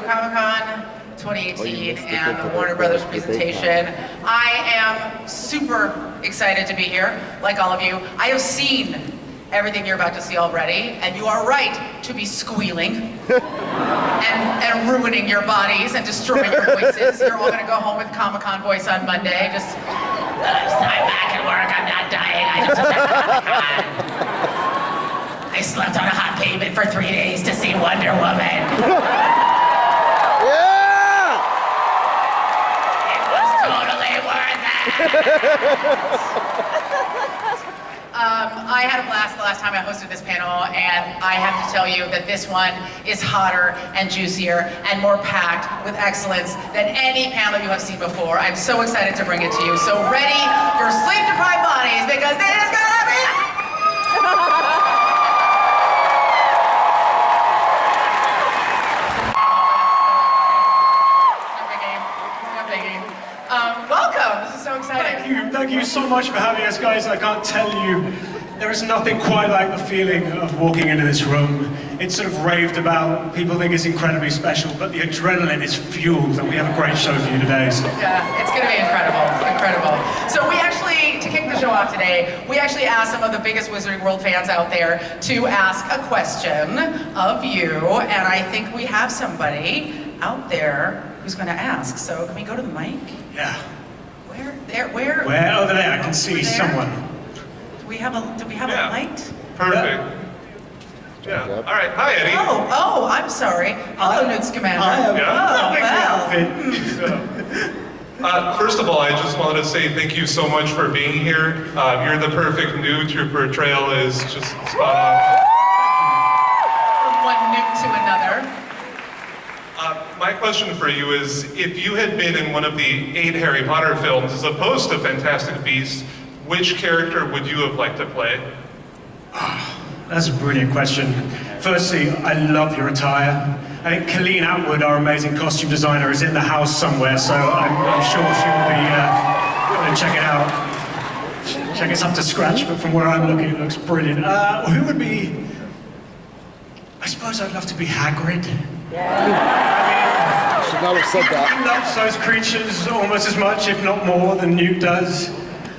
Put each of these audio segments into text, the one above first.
Comic-Con 2018 and the Warner Brothers presentation. I am super excited to be here, like all of you. I have seen everything you're about to see already, and you are right to be squealing and ruining your bodies and destroying your voices. You're all gonna go home with Comic-Con voice on Monday. Just, I'm back at work, I'm not dying, I just I slept on a hot pavement for 3 days to see Wonder Woman. Yeah! It was totally worth it. I had a blast the last time I hosted this panel, and I have to tell you that this one is hotter and juicier and more packed with excellence than any panel you have seen before. I'm so excited to bring it to you. So ready your sleep-deprived bodies, because this is gonna be... Welcome, this is so exciting. Thank you so much for having us, guys. I can't tell you, there is nothing quite like the feeling of walking into this room. It's sort of raved about, people think it's incredibly special, but the adrenaline is fueled, and we have a great show for you today. So. Yeah, it's gonna be incredible. So we actually, to kick the show off today, we actually asked some of the biggest Wizarding World fans out there to ask a question of you, and I think we have somebody out there who's gonna ask. So can we go to the mic? Yeah. Where? Over there, I can see someone. Do we have a light? Perfect. Yeah. All right. Hi, Eddie. Oh, I'm sorry. Hello, Newt Scamander. First of all, I just wanted to say thank you so much for being here. You're the perfect Newt. Your portrayal is just spot on. From one Newt to another. My question for you is, if you had been in one of the 8 Harry Potter films as opposed to Fantastic Beasts, which character would you have liked to play? That's a brilliant question. Firstly, I love your attire. I think Colleen Atwood, our amazing costume designer, is in the house somewhere, so I'm sure she will be going to check it out. Check it's up to scratch, but from where I'm looking, it looks brilliant. Who would be... I suppose I'd love to be Hagrid. I should not have said that. He loves those creatures almost as much, if not more, than Newt does.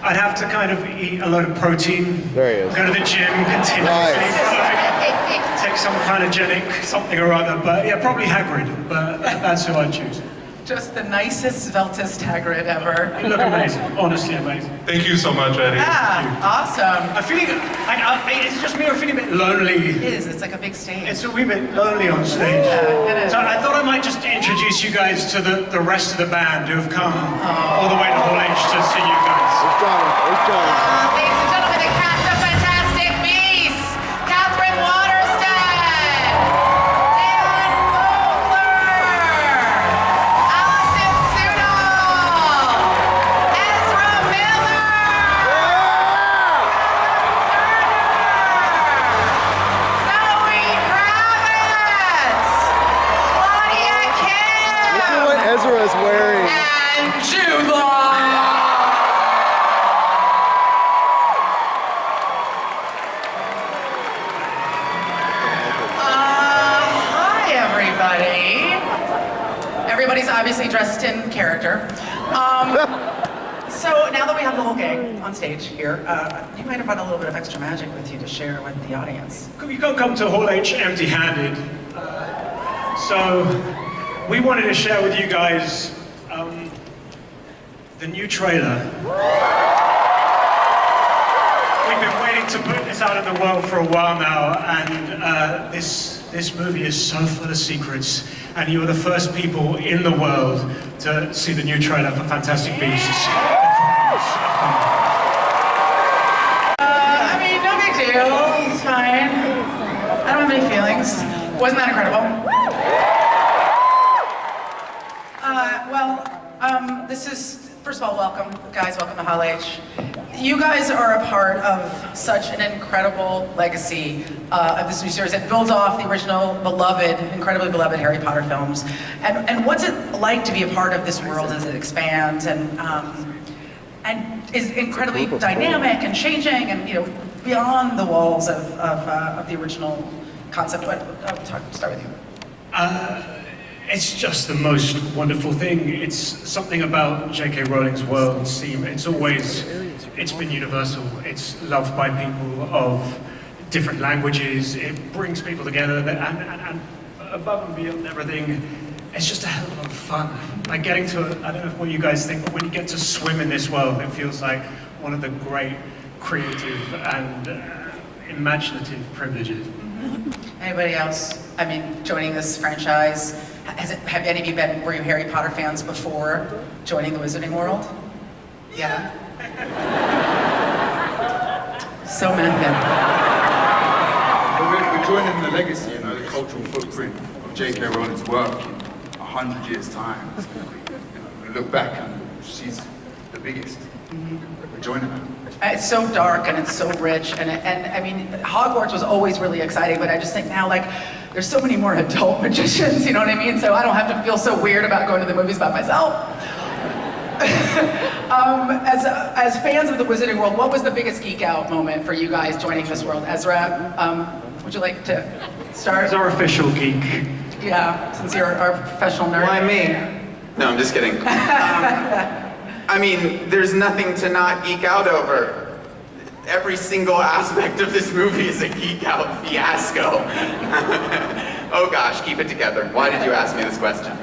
I'd have to kind of eat a load of protein. There he is. Go to the gym continuously. Nice. Take some kind of genic, something or other. But yeah, probably Hagrid. But that's who I'd choose. Just the nicest, sveltest Hagrid ever. You look amazing. Honestly amazing. Thank you so much, Eddie. Yeah, awesome. I'm feeling, it's just me, I'm feeling a bit lonely. It is, it's like a big stage. It's a wee bit lonely on stage. Yeah, it is. So I thought I might just introduce you guys to the rest of the band who've come all the way to Hall H to see you guys. We've done it. Ladies and gentlemen, the cast of Fantastic Beasts, Katherine Waterston, Alison Sudol, Ezra Miller, Zoe Kravitz, Claudia Kim, Look at what Ezra is wearing. and Jude. Hi, everybody. Everybody's obviously dressed in character. So now that we have the whole gang on stage here, you might have brought a little bit of extra magic with you to share with the audience. You can't come to Hall H empty-handed. So we wanted to share with you guys the new trailer. We've been waiting to put this out in the world for a while now, and this movie is so full of secrets, and you are the first people in the world to see the new trailer for Fantastic Beasts. I mean, no big deal. It's fine. I don't have any feelings. Wasn't that incredible? This is, first of all, welcome, guys. Welcome to Hall H. You guys are a part of such an incredible legacy of this new series that builds off the original beloved, incredibly beloved Harry Potter films. And what's it like to be a part of this world as it expands and is incredibly dynamic and changing and, you know, beyond the walls of the original concept? I'll start with you. It's just the most wonderful thing. It's something about J.K. Rowling's world. It's been universal. It's loved by people of different languages. It brings people together, and above and beyond everything, it's just a hell of a lot of fun. Like getting to, I don't know what you guys think, but when you get to swim in this world, it feels like one of the great creative and imaginative privileges. Anybody else? I mean, joining this franchise, have any of you were you Harry Potter fans before joining the Wizarding World? Yeah. So many of them. We're joining the legacy, you know, the cultural footprint of J.K. Rowling's work in 100 years' time. It's going to be, we look back and she's the biggest. We're joining her. It's so dark and it's so rich, and I mean, Hogwarts was always really exciting, but I just think now, like, there's so many more adult magicians, you know what I mean? So I don't have to feel so weird about going to the movies by myself. As fans of the Wizarding World, what was the biggest geek out moment for you guys joining this world? Ezra, would you like to start? As our official geek. Yeah, since you're our professional nerd. Why me? No, I'm just kidding. I mean, there's nothing to not geek out over. Every single aspect of this movie is a geek out fiasco. Oh gosh, keep it together. Why did you ask me this question?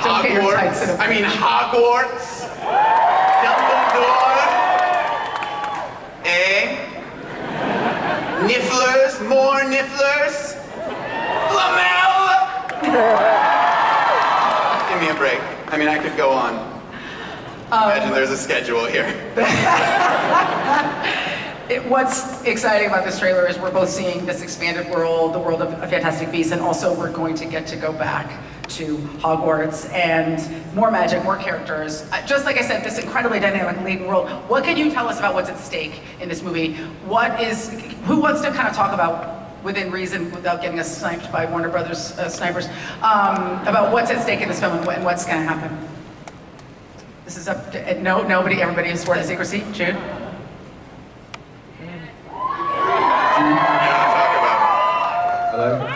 Hogwarts? I mean, Hogwarts? Dumbledore? Nifflers? More Nifflers? Flamel? Give me a break. I mean, I could go on. Imagine there's a schedule here. What's exciting about this trailer is we're both seeing this expanded world, the world of Fantastic Beasts, and also we're going to get to go back to Hogwarts and more magic, more characters. Just like I said, this incredibly dynamic laden world. What can you tell us about what's at stake in this movie? Who wants to kind of talk about, within reason, without getting us sniped by Warner Brothers snipers, about what's at stake in this film and what's going to happen? This is up to, nobody, everybody has sworn to secrecy. Jude? Hello?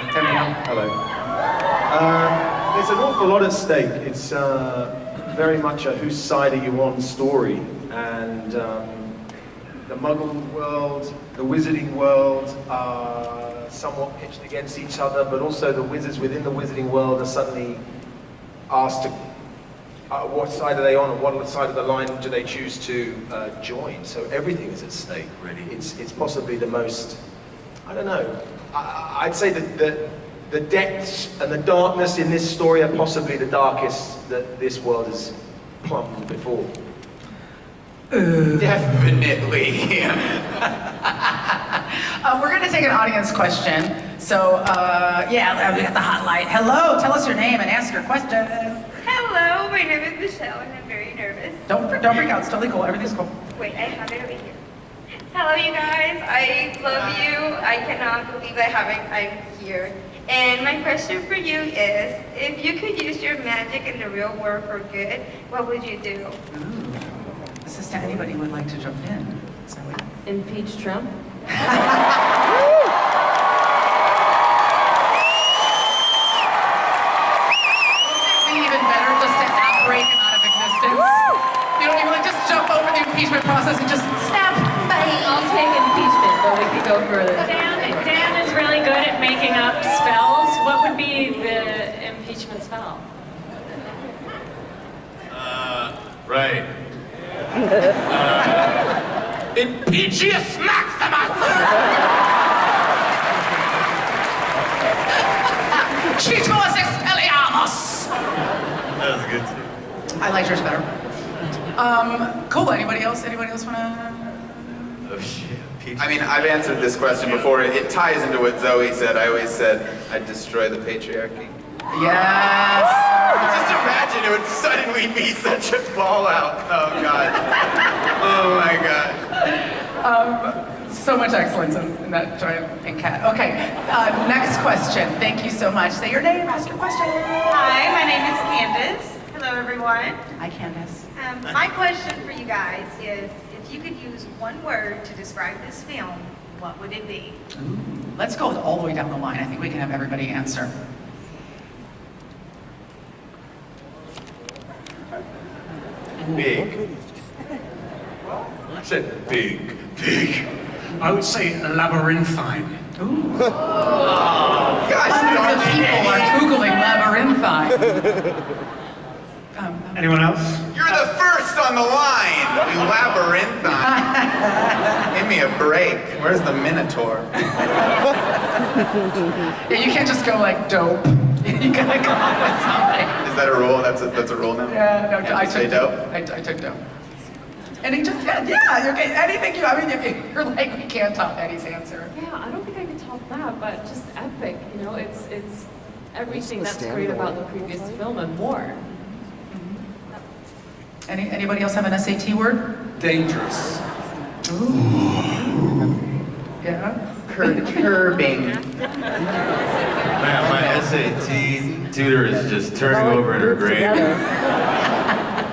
Hello. There's an awful lot at stake. It's very much a whose side are you on story. And the Muggle world, the Wizarding world are somewhat pitched against each other, but also the wizards within the Wizarding world are suddenly asked to what side are they on, and what side of the line do they choose to join? So everything is at stake, really. It's possibly the most, I don't know, I'd say that the depths and the darkness in this story are possibly the darkest that this world has plumbed before. Definitely. We're going to take an audience question. So, yeah, we got the hot light. Hello, tell us your name and ask your question. Hello, my name is Michelle and I'm very nervous. Don't freak out, it's totally cool, everything's cool. Wait, I have it over here. Hello you guys, I love you. I cannot believe I'm here. And my question for you is, if you could use your magic in the real world for good, what would you do? Ooh. This is to anybody who would like to jump in. So Impeach Trump? Even better just to break him out of existence. You don't even just jump over the impeachment process and just snap. I'll take impeachment, but we could go further. Dan is really good at making up spells. What would be the impeachment spell? Right. Impeachius Maximus! Chitos Expelliarmus! That was good too. I liked yours better. Cool, anybody else wanna? Oh shit. I mean, I've answered this question before. It ties into what Zoe said. I always said I'd destroy the patriarchy. Yes! Just imagine it would suddenly be such a fallout. Oh god. Oh my god. So much excellence in that giant pink cat. Okay, next question. Thank you so much. Say your name, ask your question. Hi, my name is Candace. Hello everyone. Hi, Candace. My question for you guys is, if you could use one word to describe this film, what would it be? Ooh, let's go all the way down the line. I think we can have everybody answer. Big. I said big. Big. I would say labyrinthine. Gosh Hundreds darn of people are Googling labyrinthine. Anyone else? You're the first on the line, you labyrinthine. Give me a break. Where's the Minotaur? Yeah, you can't just go like dope. You gotta come up with something. Is that a rule? That's a rule now? Yeah, no, I say took dope. I took dope. And he just, yeah, you're okay. Anything you, I mean, you're like, we can't top Eddie's answer. Yeah, I don't think I could top that, but just epic. You know, it's everything that's great about the previous film and more. Anybody else have an SAT word? Dangerous. Ooh. Yeah. Curbing. Man, my SAT tutor is just turning over in her grave.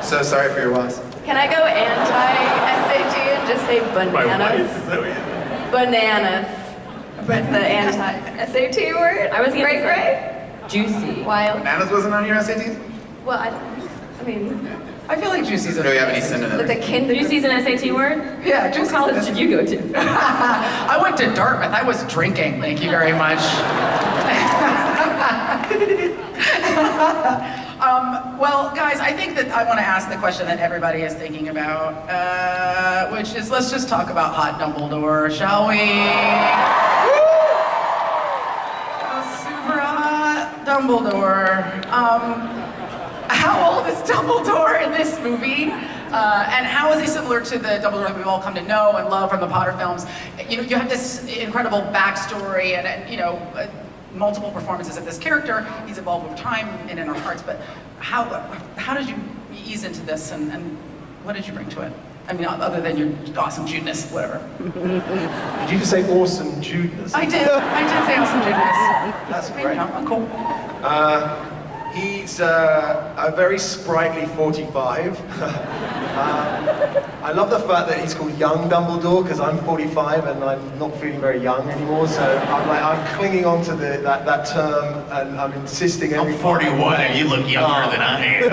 So sorry for your loss. Can I go anti-SAT and just say bananas? My wife, is that what you Bananas. But the anti-SAT word? I was gonna great, say juicy. Wild. Bananas wasn't on your SATs? Well, I mean, I feel like juicy's a Do we have any synonyms? with the kindergarten. Juicy's an SAT word? Yeah, What juicy's college did you go to? I went to Dartmouth. I was drinking. Thank you very much. Well, guys, I think that I want to ask the question that everybody is thinking about, which is, let's just talk about hot Dumbledore, shall we? Super hot Dumbledore. How old is Dumbledore in this movie? And how is he similar to the Dumbledore that we've all come to know and love from the Potter films? You know, you have this incredible backstory and multiple performances of this character. He's evolved over time and in our hearts, but how did you ease into this and what did you bring to it? I mean, other than your awesome Judeness, whatever. Did you just say awesome Judeness? I did say awesome Judeness. That's great. I'm cool. He's a very sprightly 45. I love the fact that he's called Young Dumbledore because I'm 45 and I'm not feeling very young anymore. So I'm clinging on to that term and I'm insisting every I'm 41 and you look younger than I am.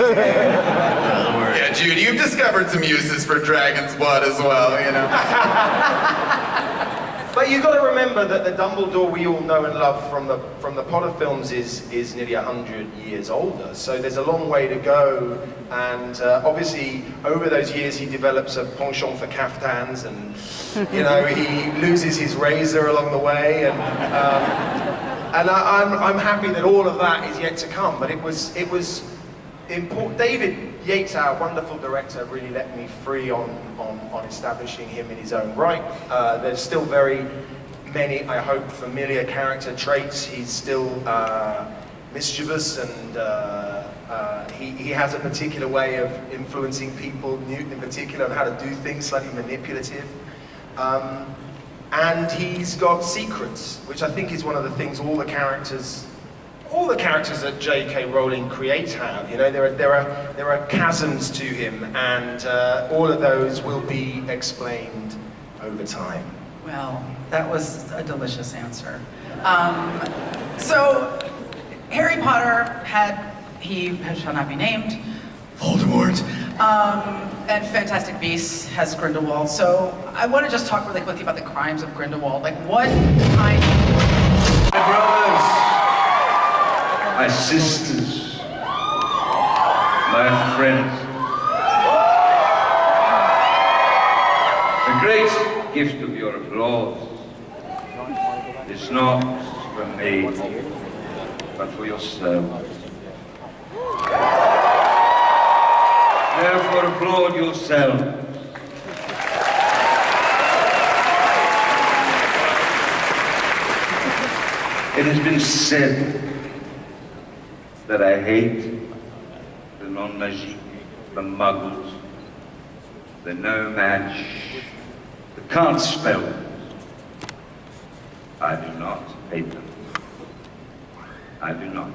Yeah, Jude, you've discovered some uses for dragon's blood as well, you know. But you've got to remember that the Dumbledore we all know and love from the Potter films is nearly 100 years older. So there's a long way to go, and obviously over those years he develops a penchant for caftans, and you know he loses his razor along the way, and I'm happy that all of that is yet to come. But it was important. David Yates, our wonderful director, really let me free on establishing him in his own right. There's still very many, I hope, familiar character traits. He's still mischievous and he has a particular way of influencing people, Newt in particular, on how to do things, slightly manipulative. And he's got secrets, which I think is one of the things all the characters that J.K. Rowling creates have. You know, there are chasms to him, and all of those will be explained over time. Well, that was a delicious answer. So, Harry Potter had He Shall Not Be Named, Voldemort, and Fantastic Beasts has Grindelwald. So, I want to just talk really quickly about the crimes of Grindelwald. Like, what kind My brothers, my sisters, my friends. The great gift of your applause is not for me, but for yourselves. Therefore applaud yourselves. It has been said that I hate the non-magique, the muggles, the no-match, the can't spell. I do not hate them. I do not.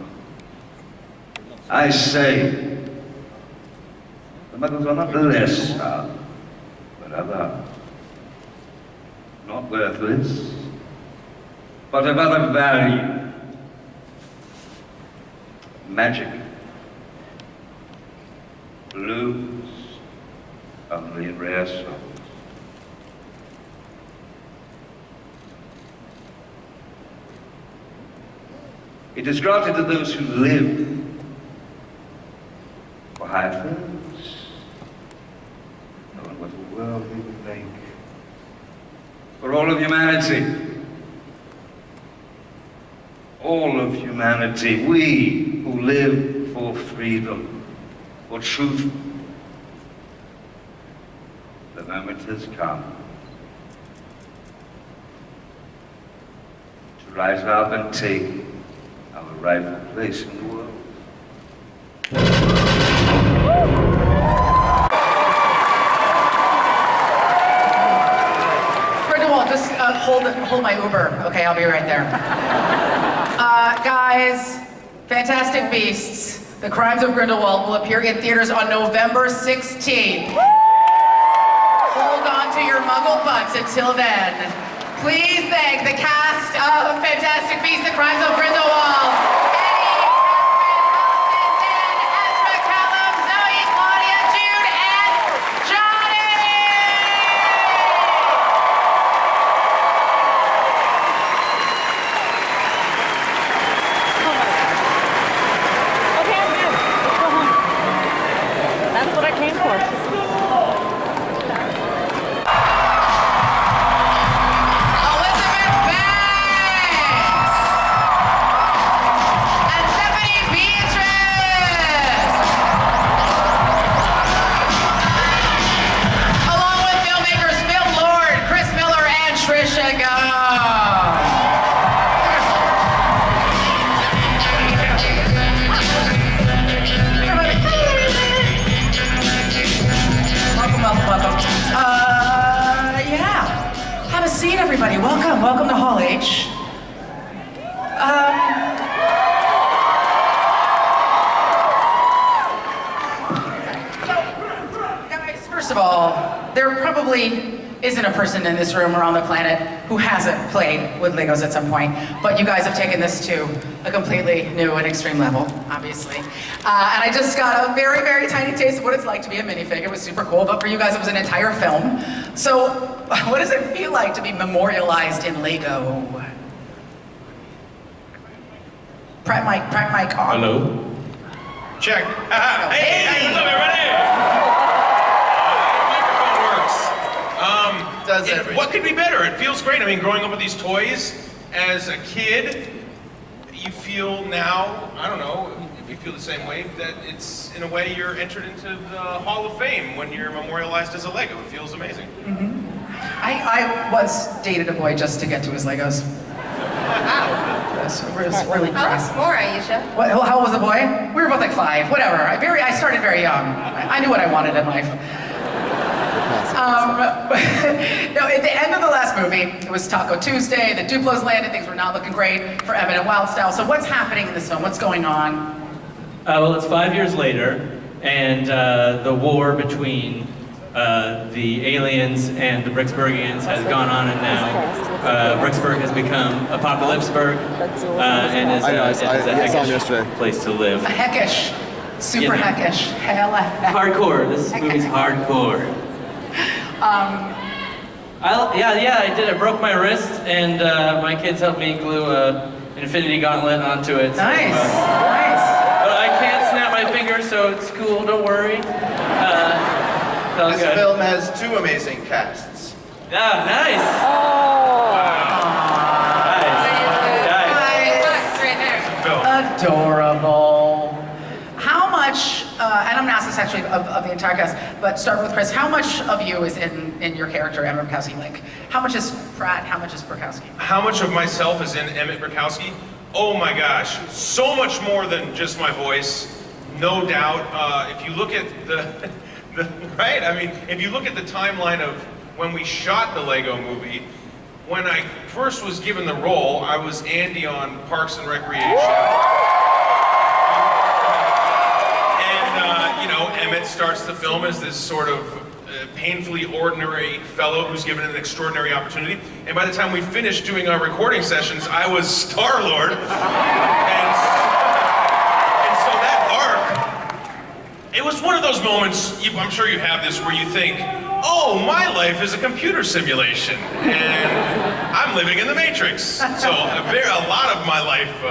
I say the muggles are not less hard, but other, not worthless, but of other value. Magic, blues, only rare souls. It is granted to those who live for high things, knowing what a world we would make for all of humanity. All of humanity, we who live for freedom, for truth. The moment has come to rise up and take our rightful place in the world. Grindelwald, just hold my Uber. Okay, I'll be right there. Guys, Fantastic Beasts, The Crimes of Grindelwald will appear in theaters on November 16th. Hold on to your muggle butts until then. Please thank the cast of Fantastic Beasts, The Crimes of Grindelwald. Ezra, Callum, Zoe, Claudia, Jude, and Johnny! Okay, I'm good. Let's go home. That's what I came for. Trisha, go! Welcome. Yeah. Have a seat, everybody. Welcome to Hall H. Guys, first of all, there probably isn't a person in this room or on the planet who hasn't played with Legos at some point, but you guys have taken this to a completely new and extreme level, obviously. And I just got a very, very tiny taste of what it's like to be a minifig. It was super cool, but for you guys, it was an entire film. So, what does it feel like to be memorialized in Lego? Pratt mic on. Hello. Check. Hey, what's up, everybody? What could be better? It feels great. I mean, growing up with these toys as a kid, you feel now, I don't know if you feel the same way, that it's, in a way, you're entered into the Hall of Fame when you're memorialized as a Lego. It feels amazing. Mm-hmm. I once dated a boy just to get to his Legos. It was really crass. How much more, Aisha? What, how old was the boy? We were both like 5, whatever. I started very young. I knew what I wanted in life. No, at the end of the last movie, it was Taco Tuesday, the Duplos landed, things were not looking great for Emmett and Wildstyle. So what's happening in this film? What's going on? Well, it's 5 years later, and the war between the aliens and the Bricksburgians has gone on, and now Bricksburg has become Apocalypseburg, and is a heckish place to live. A heckish. Super heckish. Hella heck. Hardcore. This movie's hardcore. I did. I broke my wrist, and my kids helped me glue an infinity gauntlet onto it. Nice. Nice. But I can't snap my fingers, so it's cool. Don't worry. This film has 2 amazing casts. Yeah, nice. Nice. Adorable. How much, and I'm gonna ask this actually of the entire cast, but start with Chris, how much of you is in your character, Emmett Brakowski? Like, how much is Pratt, how much is Brakowski? How much of myself is in Emmett Brakowski? Oh my gosh, so much more than just my voice, no doubt. If you look at right? I mean, if you look at the timeline of when we shot the Lego movie, when I first was given the role, I was Andy on Parks and Recreation. Emmett starts the film as this sort of painfully ordinary fellow who's given an extraordinary opportunity. And by the time we finished doing our recording sessions, I was Star-Lord. And so that arc It was one of those moments, I'm sure you have this, where you think, oh, my life is a computer simulation, and I'm living in the Matrix. So a lot of my life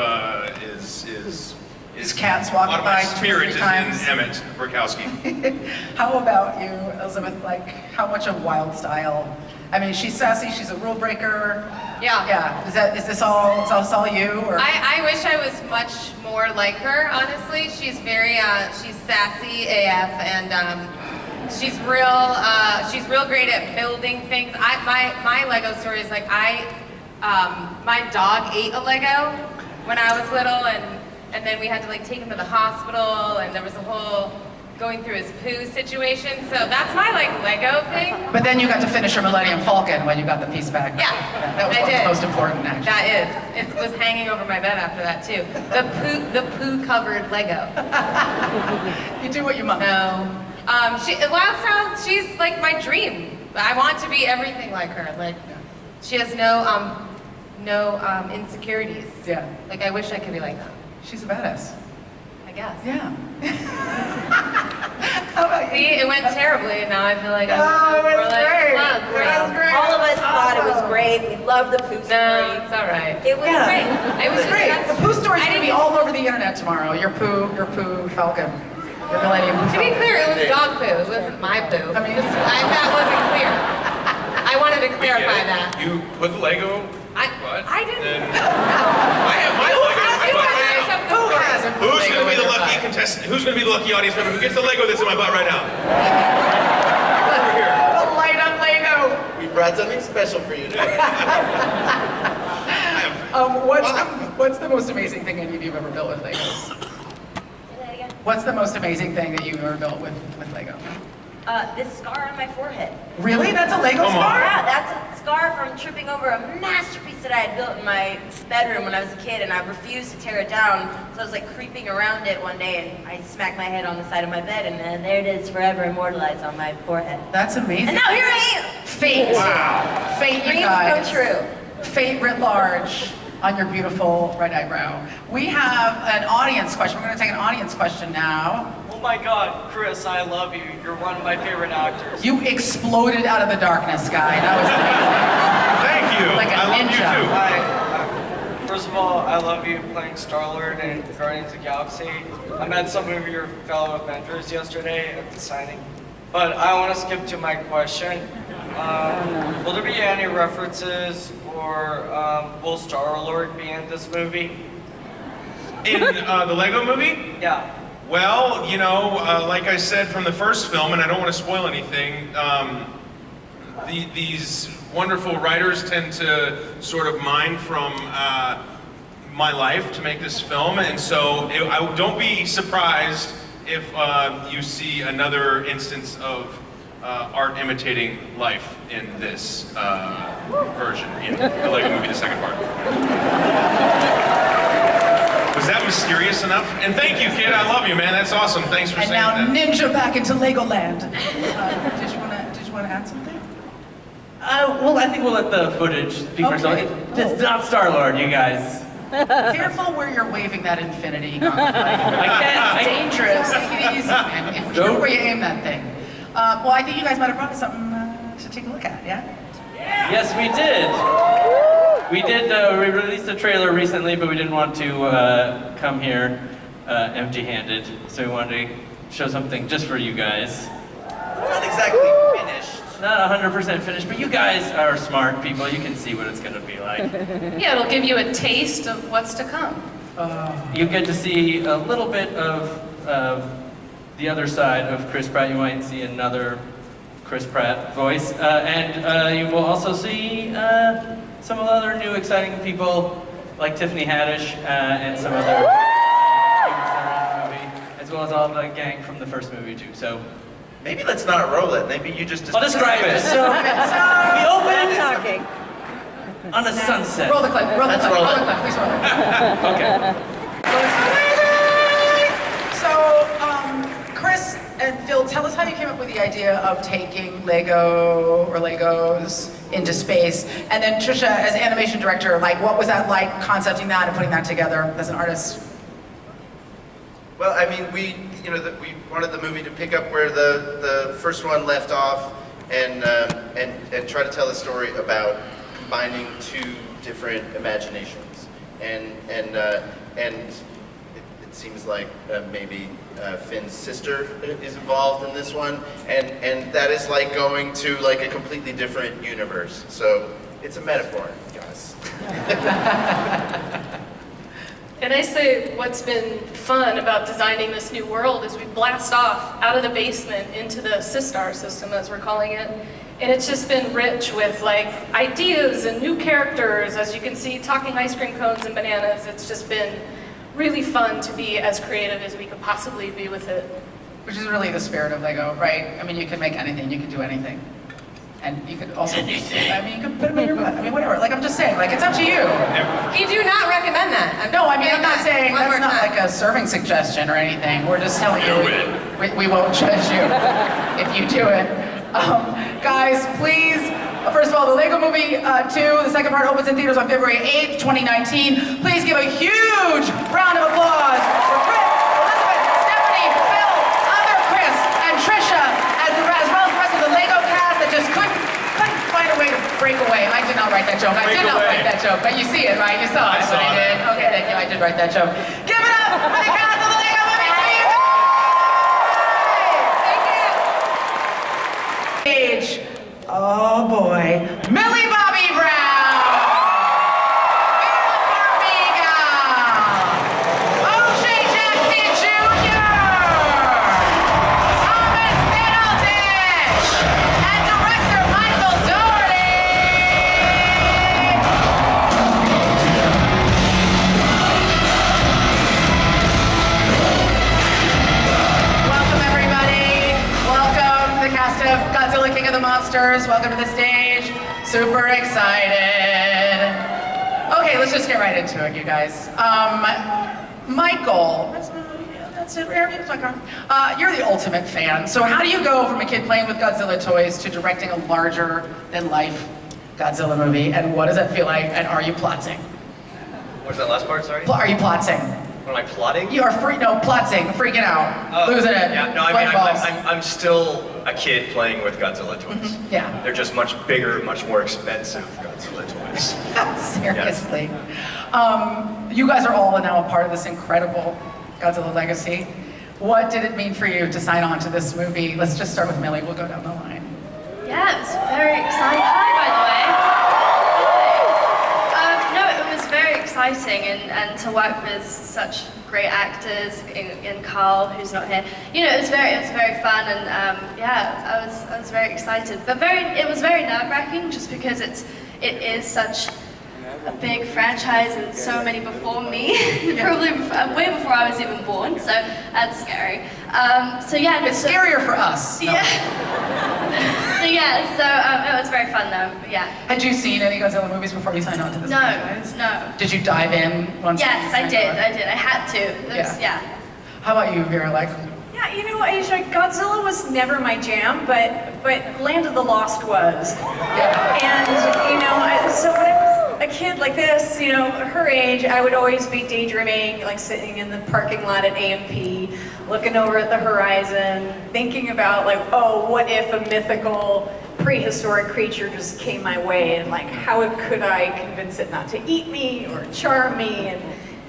is cats walking a lot of my by spirit 2 or 3 is times. in Emmett Burkowski. How about you, Elizabeth? Like, how much of Wild Style? I mean, she's sassy, she's a rule breaker. Yeah. Yeah. Is this all you? Or? I wish I was much more like her, honestly. She's very, she's sassy AF, and she's real great at building things. My Lego story is like, my dog ate a Lego when I was little, and then we had to like take him to the hospital, and there was a whole going through his poo situation. So that's my like Lego thing. But then you got to finish your Millennium Falcon when you got the piece back. Yeah, that was I did. most important, actually. That is. It was hanging over my bed after that too. The poo covered Lego. You do what you must. No. Wild Style, she's like my dream. I want to be everything like her. Like, she has no insecurities. Yeah. Like, I wish I could be like that. She's a badass. I guess. Yeah. How about you? See, it went terribly, and now I feel like it was great. It was great. All of us thought it was great. We loved the poo story. No, it's all right. It was great. It was great. The poo story's gonna be all over the internet tomorrow. Your poo Falcon. Your Millennium To be clear, it was dog poo. It wasn't my poo. I mean, that wasn't clear. I wanted to clarify that. You put the Lego. I didn't. I have my Lego. Who hasn't? Who's going to be the lucky contestant? Who's going to be the lucky audience member who gets the Lego that's in my butt right now? Over here. The light up Lego. We brought something special for you today. What's the most amazing thing any of you have ever built with Legos? What's the most amazing thing that you've ever built with Lego? This scar on my forehead. Really? That's a Lego scar? Yeah, that's a scar from tripping over a masterpiece that I had built in my bedroom when I was a kid, and I refused to tear it down. So I was like creeping around it one day, and I smacked my head on the side of my bed, and there it is, forever immortalized on my forehead. That's amazing. And now here I am! Fate. Wow. Fate, you Dreams guys. come true. Fate writ large on your beautiful right eyebrow. We have an audience question. We're going to take an audience question now. Oh my God, Chris, I love you. You're one of my favorite actors. You exploded out of the darkness, guy. That was amazing. Thank you. Like a I ninja. love you too. Hi. First of all, I love you playing Star-Lord in Guardians of the Galaxy. I met some of your fellow Avengers yesterday at the signing. But I want to skip to my question. Will there be any references or will Star-Lord be in this movie? In the Lego movie? Yeah. Well, you know, like I said from the first film, and I don't want to spoil anything, these wonderful writers tend to sort of mine from my life to make this film, and so don't be surprised if you see another instance of art imitating life in this version, in the Lego movie, the second part. Was that mysterious enough? And thank you, kid. I love you, man. That's awesome. Thanks for And saying now that. ninja back into Legoland. Did you want to add something? Well, I think we'll let the footage speak for itself. It's not Star-Lord, you guys. Careful where you're waving that infinity gun. It's dangerous. Take it easy, man. You know where you aim that thing. Well, I think you guys might have brought us something to take a look at, yeah? Yes, we did. We did, we released a trailer recently, but we didn't want to come here empty-handed. So we wanted to show something just for you guys. Not exactly finished. Not 100% finished, but you guys are smart people. You can see what it's going to be like. Yeah, it'll give you a taste of what's to come. You get to see a little bit of the other side of Chris Pratt. You might see another Chris Pratt voice. And you will also see some of the other new exciting people like Tiffany Haddish and some other actors that are in the movie, as well as all the gang from the first movie too. So maybe let's not roll it. Maybe you just I'll describe it. So we opened talking on a sunset. Roll the clip. Roll the Let's clip. roll Roll it. the clip. Please roll it. Okay. So, Chris and Phil, tell us how you came up with the idea of taking Lego or Legos into space. And then Trisha, as animation director, like what was that like concepting that and putting that together as an artist? Well, I mean, we wanted the movie to pick up where the first one left off, and try to tell a story about combining two different imaginations, and it seems like maybe Finn's sister is involved in this one, and that is like going to like a completely different universe. So it's a metaphor, guys. And I say what's been fun about designing this new world is we blast off out of the basement into the Sistar system, as we're calling it. And it's just been rich with like ideas and new characters. As you can see, talking ice cream cones and bananas. It's just been really fun to be as creative as we could possibly be with it. Which is really the spirit of Lego, right? I mean, you can make anything, you can do anything. And you could also, I mean, you could put them in your butt. I mean, whatever. Like, I'm just saying, like, it's up to you. We do not recommend that. No, I mean, I'm not saying that's not like a serving suggestion or anything. We're just telling you we won't judge you if you do it. Guys, please, first of all, the Lego Movie 2, the second part opens in theaters on February 8th, 2019. Please give a huge round of applause for Chris, Elizabeth, Stephanie, Phil, other Chris, and Trisha, as well as the rest of the Lego cast that just couldn't find a way to break away. I did not write that joke. I did not write that joke, but you see it, right? You saw it when I did. Okay, thank you. I did write that joke. Give it up for the cast of the Lego Movie 2! Oh boy, Millie Bobby Brown, Vera Farmiga, O'Shea Jackson Jr., Thomas Middleditch, and director Michael Dougherty. Welcome everybody. Welcome the cast of Godzilla King of the Monsters. Welcome to the stage. Super excited. Okay, let's just get right into it, you guys. Michael, that's it. You're the ultimate fan. So how do you go from a kid playing with Godzilla toys to directing a larger-than-life Godzilla movie? And what does that feel like? And are you plotting? What's that last part? Sorry. Are you plotting? What am I plotting? You are plotting, freaking out, losing it. Yeah, no, I mean, I'm still a kid playing with Godzilla toys. Yeah. They're just much bigger, much more expensive Godzilla toys. Seriously. You guys are all now a part of this incredible Godzilla legacy. What did it mean for you to sign on to this movie? Let's just start with Millie. We'll go down the line. Yeah, it was very exciting. Hi, by the way. No, it was very exciting, and to work with such great actors in Carl, who's not here. You know, it was very fun, and yeah, I was very excited, but it was very nerve-wracking just because it is such a big franchise and so many before me, probably way before I was even born, so that's scary. So yeah. It's scarier for us. Yeah. So it was very fun though, yeah. Had you seen any Godzilla movies before you signed on to this franchise? No. Did you dive in once? Yes, I did. I had to. Yeah. How about you, Vera? Yeah, you know, Aisha, Godzilla was never my jam, but Land of the Lost was. Yeah. And, you know, so when I was a kid like this, you know, her age, I would always be daydreaming, like sitting in the parking lot at A&P, looking over at the horizon, thinking about, like, oh, what if a mythical prehistoric creature just came my way, and, like, how could I convince it not to eat me or charm me?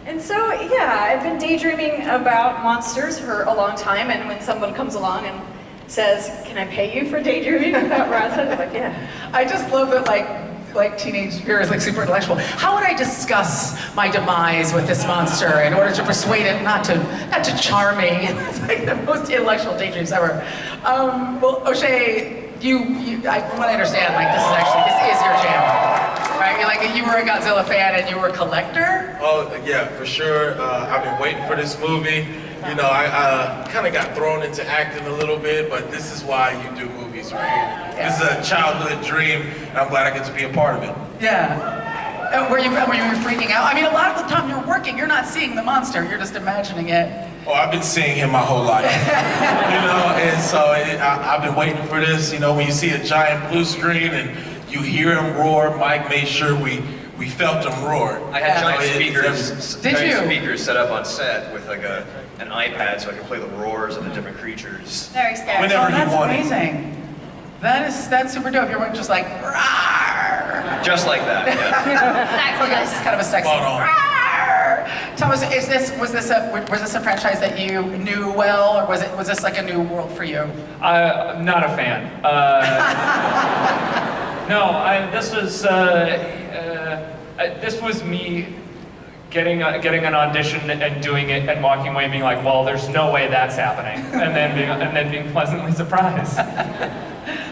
And so, yeah, I've been daydreaming about monsters for a long time, and when someone comes along and says, can I pay you for daydreaming about monsters? I'm like, yeah. I just love that, like teenage Vera is like super intellectual. How would I discuss my demise with this monster in order to persuade it not to charm me? It's like the most intellectual daydreams ever. Well, O'Shea, from what I understand, like this is your jam, right? You were a Godzilla fan and you were a collector. Oh yeah, for sure. I've been waiting for this movie. You know, I kind of got thrown into acting a little bit, but this is why you do movies, right? Yeah. This is a childhood dream, and I'm glad I get to be a part of it. Yeah. Were you freaking out? I mean, a lot of the time you're working, you're not seeing the monster, you're just imagining it. Oh, I've been seeing him my whole life. You know, and so I've been waiting for this. You know, when you see a giant blue screen and you hear him roar, Mike made sure we we felt them roar. I had giant Did speakers set up on set with like an iPad so I could play the roars of the different creatures. Very scary. Whenever That's he wanted. amazing. That's super dope. You're just like, rawr. Just like that, yeah. It's kind of a sexy. Rawr. Thomas, was this a franchise that you knew well, or was this like a new world for you? Not a fan. This was me getting an audition and doing it and walking away being like, well, there's no way that's happening, and then being pleasantly surprised.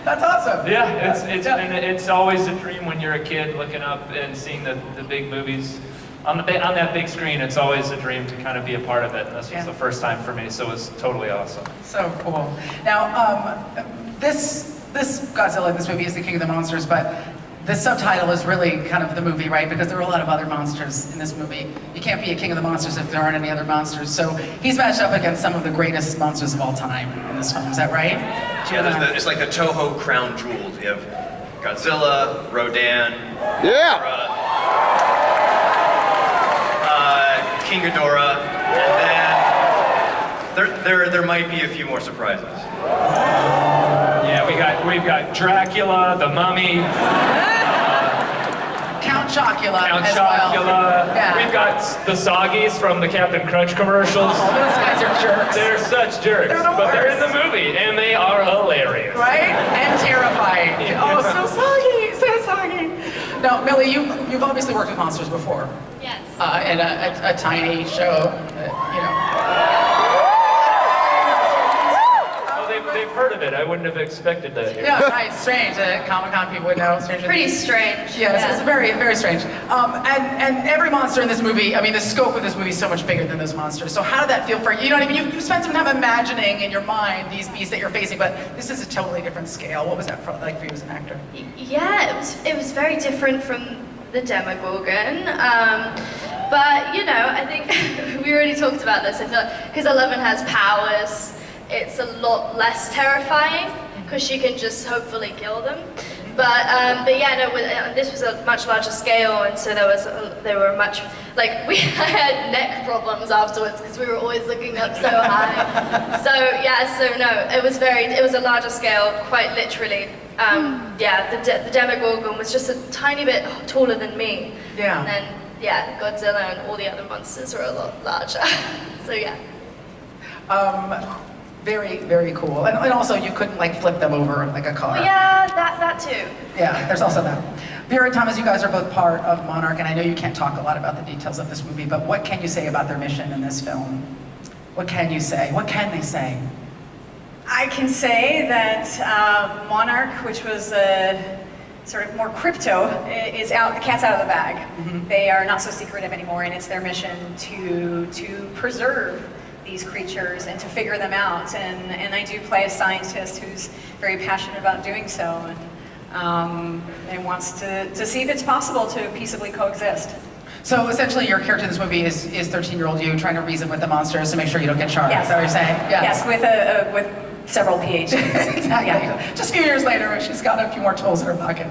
That's awesome. Yeah, it's always a dream when you're a kid looking up and seeing the big movies on that big screen. It's always a dream to kind of be a part of it, and this was the first time for me, so it was totally awesome. So cool. Now, this Godzilla in this movie is the king of the monsters, but the subtitle is really kind of the movie, right? Because there are a lot of other monsters in this movie. You can't be a king of the monsters if there aren't any other monsters. So he's matched up against some of the greatest monsters of all time in this film. Is that right? Yeah, it's like the Toho crown jewels. You have Godzilla, Rodan, King Ghidorah, and then there might be a few more surprises. Yeah, we've got Dracula, the Mummy, Count Chocula. Count as Chocula. Well. Yeah. We've got the Soggies from the Captain Crunch commercials. Oh, those guys are jerks. They're such jerks, but they're in the movie and they are hilarious. Right? And terrifying. Oh, so soggy, so soggy. Now, Millie, you've obviously worked with monsters before. Yes. In a tiny show, you know. They've heard of it. I wouldn't have expected that here. Yeah, right. Strange. Comic-Con people would know. Pretty strange. Yes, it's very, very strange. And every monster in this movie, I mean, the scope of this movie is so much bigger than those monsters. So how did that feel for you? You know what I mean? You spent some time imagining in your mind these beasts that you're facing, but this is a totally different scale. What was that like for you as an actor? Yeah, it was very different from the Demogorgon. But, you know, I think we already talked about this. I feel like because Eleven has powers, it's a lot less terrifying because she can just hopefully kill them. But yeah, no, this was a much larger scale, and so there were much, like, we had neck problems afterwards because we were always looking up so high. So yeah, so no, it was a larger scale, quite literally. Yeah, the Demogorgon was just a tiny bit taller than me. Yeah. And then yeah, Godzilla and all the other monsters were a lot larger. So yeah. Very, very cool. And also, you couldn't like flip them over like a car. Well, yeah, that too. Yeah, there's also that. Vera and Thomas, you guys are both part of Monarch, and I know you can't talk a lot about the details of this movie, but what can you say about their mission in this film? What can you say? What can they say? I can say that Monarch, which was sort of more crypto, is out. The cat's out of the bag. Mm-hmm. They are not so secretive anymore, and it's their mission to preserve these creatures and to figure them out. And I do play a scientist who's very passionate about doing so, and wants to see if it's possible to peaceably coexist. So essentially your character in this movie is 13-year-old you trying to reason with the monsters to make sure you don't get charged. Yes. Is that what you're saying? Yes, with several PhDs. Exactly. Yeah. Just a few years later, she's got a few more tools in her pocket.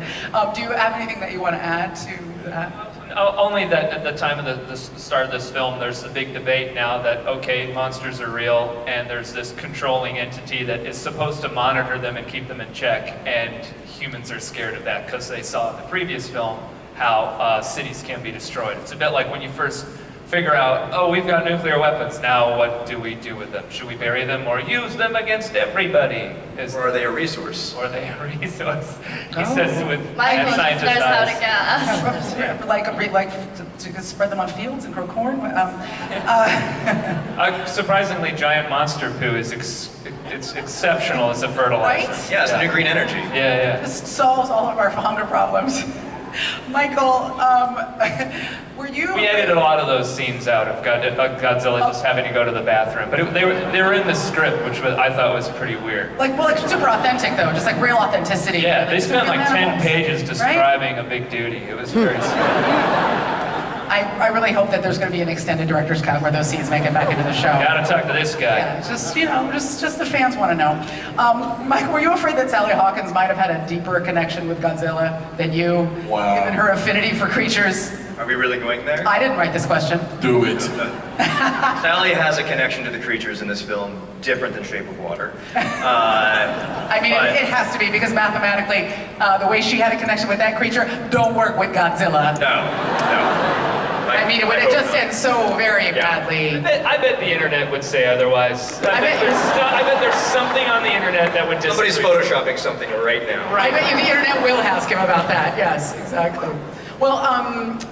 Do you have anything that you want to add to that? Only that at the time of the start of this film, there's a big debate now that, okay, monsters are real, and there's this controlling entity that is supposed to monitor them and keep them in check, and humans are scared of that because they saw in the previous film how cities can be destroyed. It's a bit like when you first figure out, oh, we've got nuclear weapons, now what do we do with them? Should we bury them or use them against everybody? Or are they a resource? Or are they a resource? He says with Michael scientist knows how to eyes. gas. like to spread them on fields and grow corn? Surprisingly, giant monster poo is it's exceptional as a fertilizer. Right? Yeah, it's the new green energy. Yeah. This solves all of our hunger problems. Michael, were you... We edited a lot of those scenes out of Godzilla just having to go to the bathroom, but they were in the script, which I thought was pretty weird. Like super authentic though, just like real authenticity. Yeah, they spent like 10 animals, pages describing a big duty. It was very sweet. I really hope that there's going to be an extended director's cut where those scenes make it back into the show. Gotta talk to this guy. Yeah, just, just the fans want to know. Mike, were you afraid that Sally Hawkins might have had a deeper connection with Godzilla than you? Wow. Given her affinity for creatures? Are we really going there? I didn't write this question. Do it. Sally has a connection to the creatures in this film, different than Shape of Water. I mean, it has to be, because mathematically, the way she had a connection with that creature don't work with Godzilla. No. I mean, it would just end so very badly. I bet the internet would say otherwise. I bet there's something on the internet that would disagree. Somebody's photoshopping something right now. I bet you the internet will ask him about that. Yes, exactly. Well,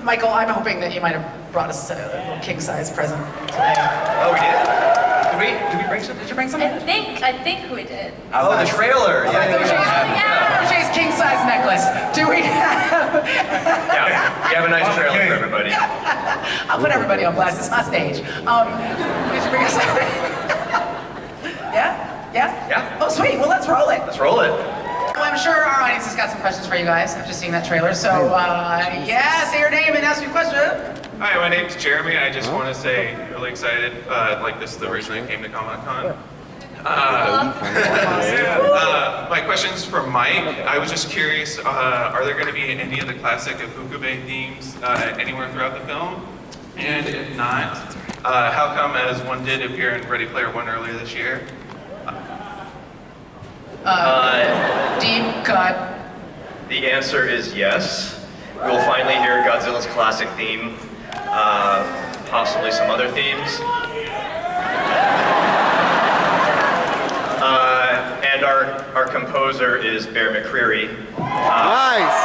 Michael, I'm hoping that you might have brought us a little king-size present today. Oh, we did? Did we bring something? Did you bring something? I think we did. Oh, the trailer. O'Shea's king-size necklace. Do we have? Yeah, we have a nice trailer for everybody. I'll put everybody on blast. It's my stage. Did you bring us something? Yeah? Oh, sweet. Well, let's roll it. Let's roll it. Well, I'm sure our audience has got some questions for you guys after seeing that trailer. So, say your name and ask your question. Hi, my name's Jeremy. I just want to say, really excited. Like, this is the reason I came to Comic-Con. My question's for Mike. I was just curious, are there going to be any of the classic Ifukube themes anywhere throughout the film? And if not, how come, as one did appear in Ready Player One earlier this year? Deep cut. The answer is yes. We'll finally hear Godzilla's classic theme, possibly some other themes. And our composer is Bear McCreary. Nice!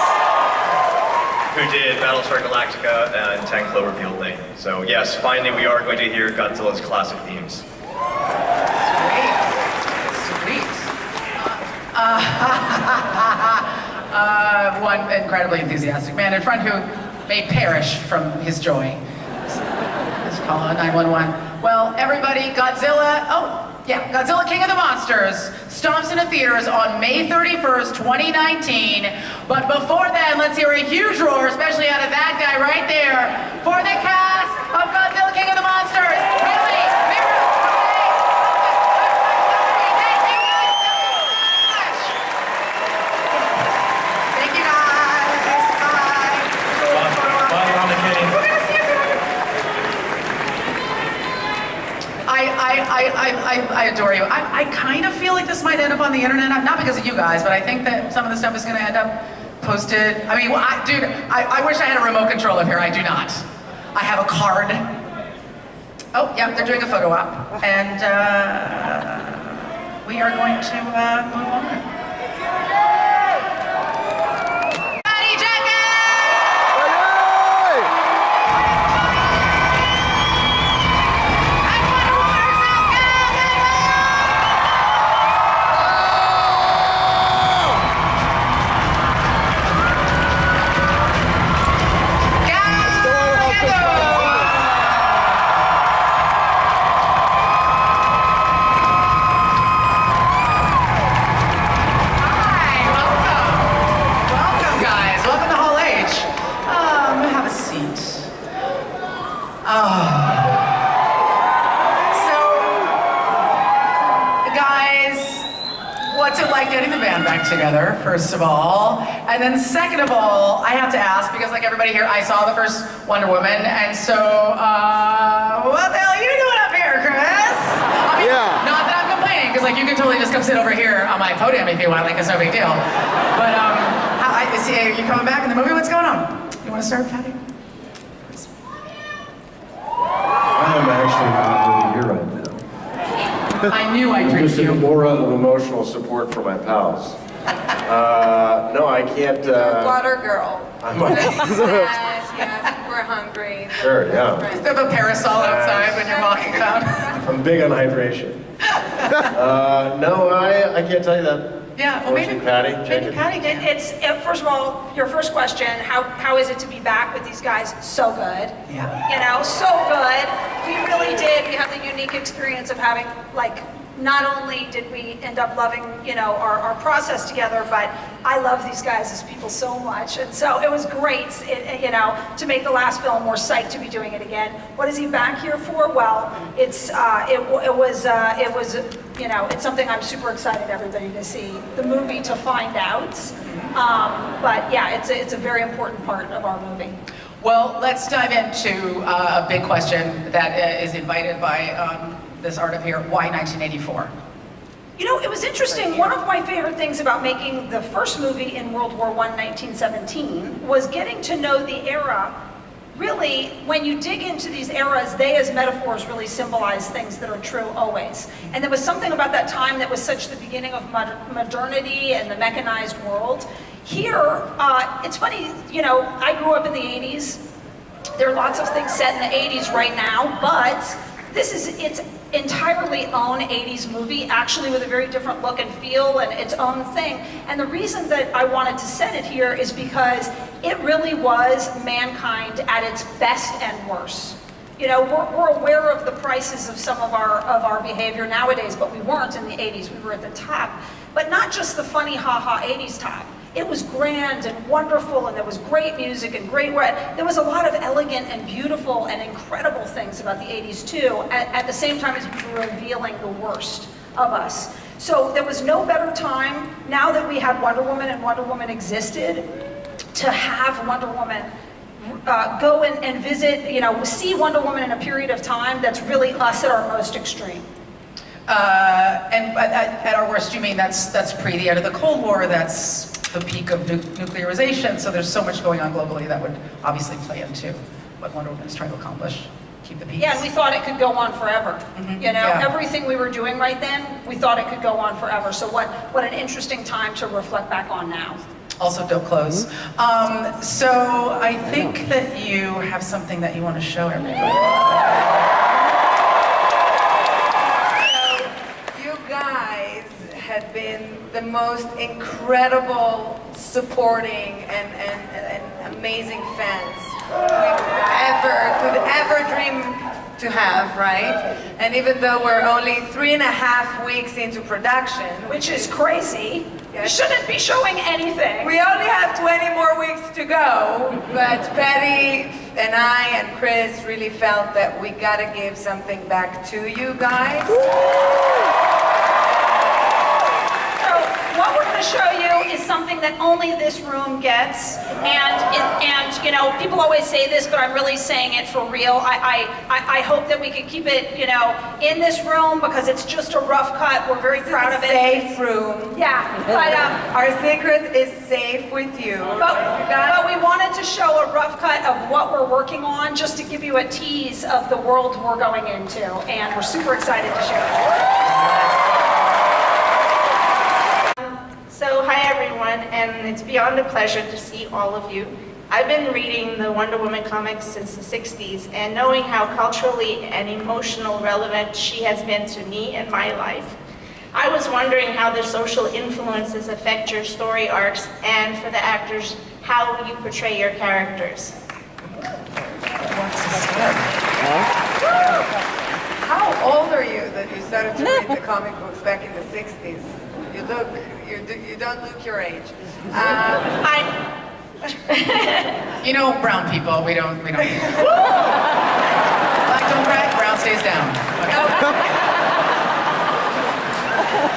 Who did Battlestar Galactica and 10 Cloverfield Lane. So yes, finally we are going to hear Godzilla's classic themes. One incredibly enthusiastic man in front who may perish from his joy. Let's call 911. Well, everybody, Godzilla King of the Monsters stomps into theaters on May 31st, 2019. But before then, let's hear a huge roar, especially out of that guy right there, for the cast of Godzilla King of the Monsters. Millie, Vera, I adore you. I kind of feel like this might end up on the internet, not because of you guys, but I think that some of the stuff is going to end up posted. I mean, dude, I wish I had a remote control up here. I do not. I have a card. Oh, yeah, they're doing a photo op, and we are going to move on. Together, first of all, and then second of all, I have to ask, because like everybody here, I saw the first Wonder Woman, and so, what the hell are you doing up here, Chris? I mean, not that I'm complaining, because like you can totally just come sit over here on my podium if you want, like it's no big deal. But I see you coming back in the movie. What's going on? You want to start, Patty? I'm actually not really here right now. I knew I'd treat Just you. an aura of emotional support for my pals. No, I can't. Water girl. I'm yes, we're hungry. Sure, yeah. Is there a parasol outside when you're walking around? I'm big on hydration. No, I can't tell you that. Yeah, well maybe Patty. Patty did. It's first of all, your first question. How is it to be back with these guys? So good. Yeah. You know, so good. We really did. We had the unique experience of having like not only did we end up loving, our process together, but I love these guys as people so much. And so it was great, to make the last film. We're psyched to be doing it again. What is he back here for? Well, it's something I'm super excited everybody to see the movie to find out. But yeah, it's a very important part of our movie. Well, let's dive into a big question that is invited by this art of here. Why 1984? It was interesting. One of my favorite things about making the first movie in World War I, 1917, was getting to know the era. Really, when you dig into these eras, they as metaphors really symbolize things that are true always. And there was something about that time that was such the beginning of modernity and the mechanized world. Here, it's funny, I grew up in the 80s. There are lots of things set in the 80s right now, but this is its entirely own 80s movie, actually with a very different look and feel and its own thing. And the reason that I wanted to set it here is because it really was mankind at its best and worst. We're aware of the prices of some of our behavior nowadays, but we weren't in the 80s. We were at the top. But not just the funny ha-ha 80s top. It was grand and wonderful, and there was great music and great there was a lot of elegant and beautiful and incredible things about the 80s too, at the same time as we were revealing the worst of us. So there was no better time, now that we had Wonder Woman and Wonder Woman existed, to have Wonder Woman go and visit, see Wonder Woman in a period of time that's really us at our most extreme. And at our worst, you mean that's pre the end of the Cold War, that's the peak of nuclearization, so there's so much going on globally that would obviously play into what Wonder Woman is trying to accomplish. Keep the peace. Yeah, and we thought it could go on forever. Everything we were doing right then, we thought it could go on forever. So what an interesting time to reflect back on now. Also dope clothes. So I think that you have something that you want to show everybody. Had been the most incredible, supporting, and amazing fans could ever dream to have, right? And even though we're only 3.5 weeks into production, which is crazy, you shouldn't be showing anything. We only have 20 more weeks to go, but Patty and I and Chris really felt that we gotta give something back to you guys. What we're going to show you is something that only this room gets, and people always say this, but I'm really saying it for real. I hope that we can keep it, in this room because it's just a rough cut. We're very proud of it. Safe room. Yeah, but our secret is safe with you. But we wanted to show a rough cut of what we're working on, just to give you a tease of the world we're going into, and we're super excited to share it. So hi everyone, and it's beyond a pleasure to see all of you. I've been reading the Wonder Woman comics since the 60s, and knowing how culturally and emotional relevant she has been to me and my life, I was wondering how the social influences affect your story arcs, and for the actors, how you portray your characters. How old are you that you started to read the comic books back in the 60s? You don't look your age. Brown people, we don't. Black don't crack, brown stays down. Okay.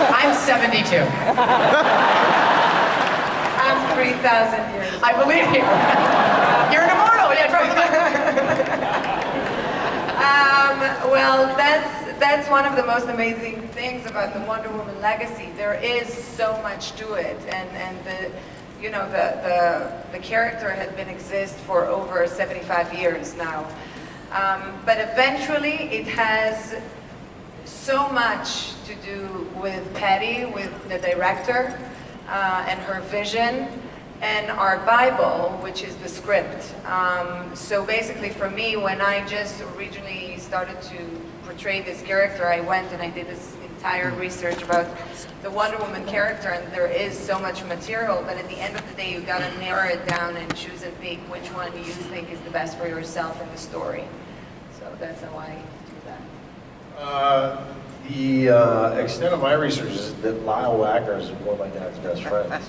I'm 72. I'm 3,000 years. I believe you. You're an immortal. Well, that's one of the most amazing things about the Wonder Woman legacy. There is so much to it, and the character had been exist for over 75 years now. But eventually, it has so much to do with Patty, with the director, and her vision, and our Bible, which is the script. So basically for me, when I just originally started to portray this character, I went and I did this entire research about the Wonder Woman character, and there is so much material, but at the end of the day, you gotta narrow it down and choose and pick which one you think is the best for yourself in the story. So that's how I do that. The extent of my research is that Lyle Wagner is one of my dad's best friends.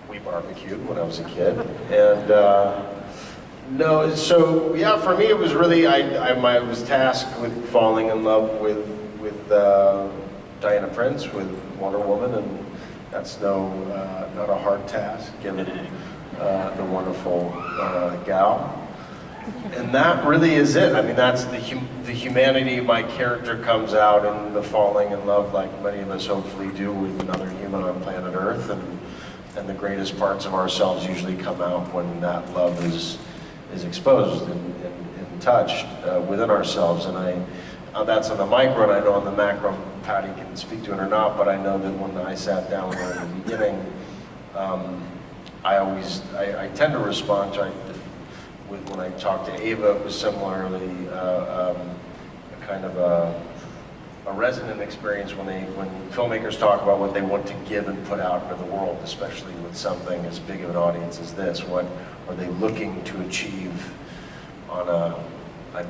We barbecued when I was a kid, and no, so yeah, for me it was really I was tasked with falling in love with Diana Prince, with Wonder Woman, and that's not a hard task given the wonderful gal. And that really is it. I mean, that's the humanity of my character comes out in the falling in love, like many of us hopefully do with another human on planet Earth, and the greatest parts of ourselves usually come out when that love is exposed and touched within ourselves. And that's on the micro, and I know on the macro, Patty can speak to it or not, but I know that when I sat down with her in the beginning, I tend to respond to, when I talked to Ava, it was similarly a kind of a resonant experience when filmmakers talk about what they want to give and put out into the world, especially with something as big of an audience as this. What are they looking to achieve on I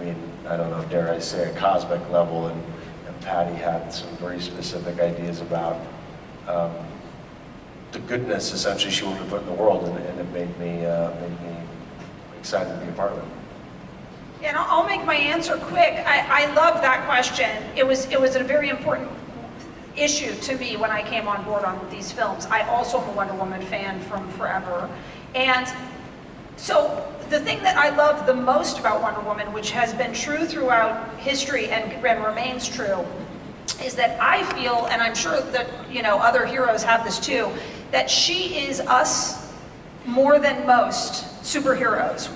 don't know, dare I say, a cosmic level, and Patty had some very specific ideas about the goodness, essentially, she wanted to put in the world, and it made me excited to be a part of it. Yeah, and I'll make my answer quick. I love that question. It was a very important issue to me when I came on board on these films. I also am a Wonder Woman fan from forever. And so the thing that I love the most about Wonder Woman, which has been true throughout history and remains true, is that I feel, and I'm sure that other heroes have this too, that she is us more than most superheroes.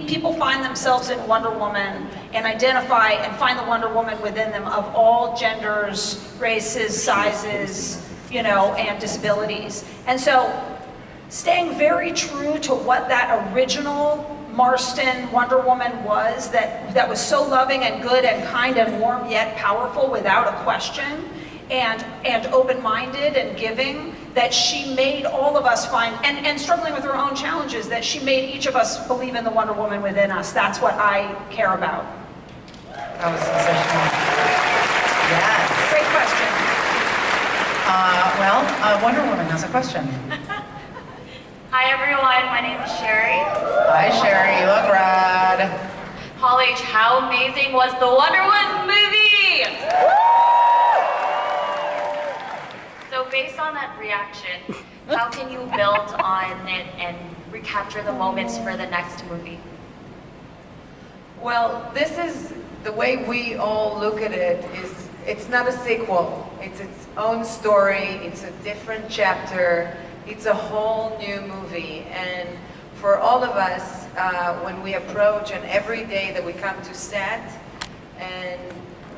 People find themselves in Wonder Woman and identify and find the Wonder Woman within them of all genders, races, sizes, and disabilities. And so staying very true to what that original Marston Wonder Woman was, that was so loving and good and kind and warm yet powerful without a question, and open-minded and giving, that she made all of us find, and struggling with her own challenges, that she made each of us believe in the Wonder Woman within us. That's what I care about. That was sensational. Yes. Great question. Wonder Woman has a question. Hi everyone, my name is Sherry. Hi Sherry, you look rad. Paul H., how amazing was the Wonder Woman movie? So based on that reaction, how can you build on it and recapture the moments for the next movie? Well, this is the way we all look at it. It's not a sequel. It's its own story. It's a different chapter. It's a whole new movie. And for all of us, when we approach, and every day that we come to set, and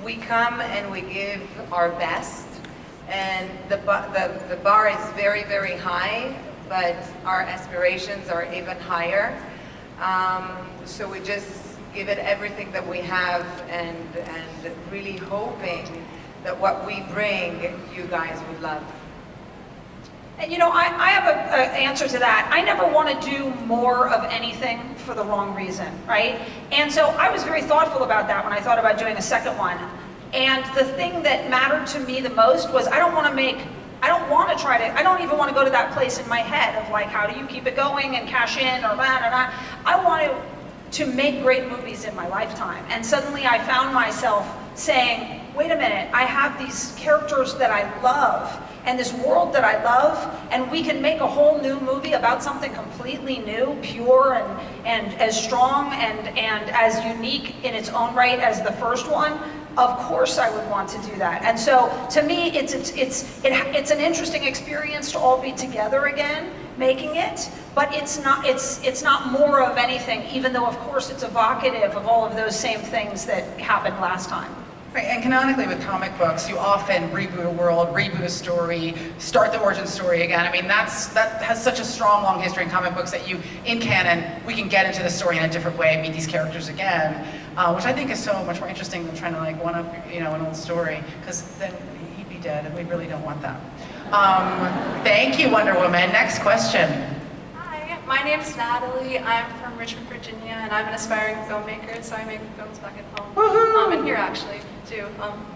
we come and we give our best, and the bar is very, very high, but our aspirations are even higher. So we just give it everything that we have, and really hoping that what we bring, you guys would love. And I have an answer to that. I never want to do more of anything for the wrong reason, right? And so I was very thoughtful about that when I thought about doing a second one. And the thing that mattered to me the most was I don't even want to go to that place in my head of like, how do you keep it going and cash in or that. I want to make great movies in my lifetime. And suddenly I found myself saying, wait a minute, I have these characters that I love and this world that I love, and we can make a whole new movie about something completely new, pure and as strong and as unique in its own right as the first one. Of course I would want to do that. And so to me, it's an interesting experience to all be together again, making it, but it's not more of anything, even though of course it's evocative of all of those same things that happened last time. Right, and canonically with comic books, you often reboot a world, reboot a story, start the origin story again. I mean, that has such a strong, long history in comic books that in canon, we can get into the story in a different way, meet these characters again, which I think is so much more interesting than trying to like one-up, an old story, because then he'd be dead, and we really don't want that. Thank you, Wonder Woman. Next question. Hi, my name's Natalie. I'm from from Richmond, Virginia, and I'm an aspiring filmmaker, so I make films back at home. And here actually, too.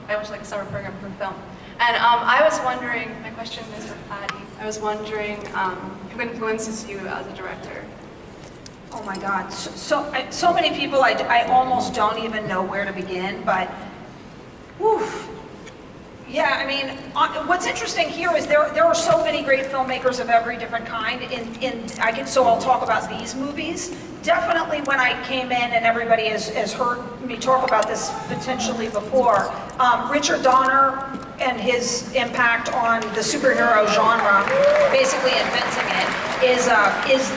I watch like a summer program for film. And I was wondering, my question is for Patty, I was wondering who influences you as a director? Oh my God, so many people, I almost don't even know where to begin, but, woof. Yeah, I mean, what's interesting here is there are so many great filmmakers of every different kind. So I'll talk about these movies. Definitely when I came in, and everybody has heard me talk about this potentially before, Richard Donner and his impact on the superhero genre, basically inventing it, is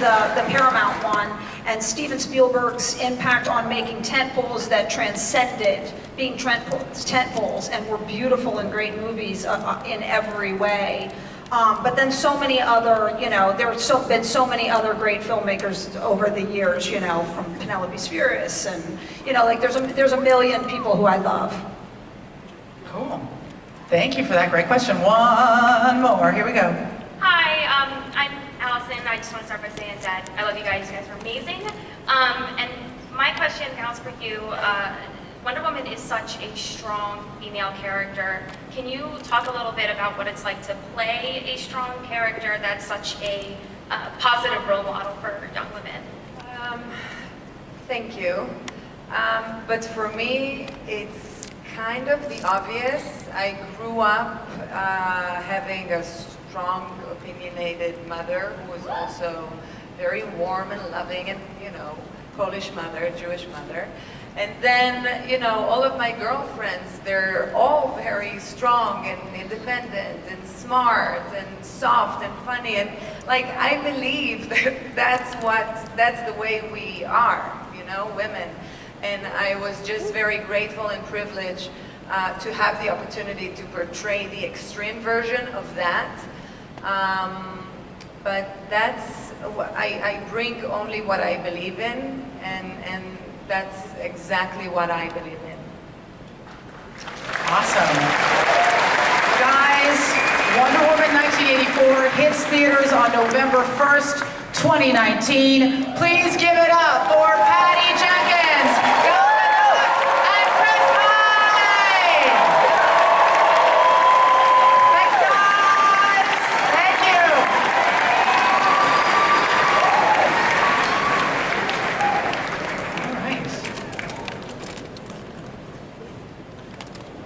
the paramount one. And Steven Spielberg's impact on making tentpoles that transcended being tentpoles and were beautiful and great movies in every way. But then so many other, there have been so many other great filmmakers over the years, from Penelope Spheris and, like there's a million people who I love. Cool. Thank you for that great question. One more, here we go. Hi, I'm Alison. I just want to start by saying that I love you guys. You guys are amazing. And my question now is for you. Wonder Woman is such a strong female character. Can you talk a little bit about what it's like to play a strong character that's such a positive role model for young women? Thank you. But for me, it's kind of the obvious. I grew up having a strong, opinionated mother who was also very warm and loving and, Polish mother, Jewish mother. And then, all of my girlfriends, they're all very strong and independent and smart and soft and funny. And I believe that that's the way we are, women. And I was just very grateful and privileged to have the opportunity to portray the extreme version of that. But I bring only what I believe in, and that's exactly what I believe in. Awesome. Guys, Wonder Woman 1984 hits theaters on November 1st, 2019. Please give it up for Patty Jenkins, Gadot, and Redmayne. Thanks, guys. Thank you.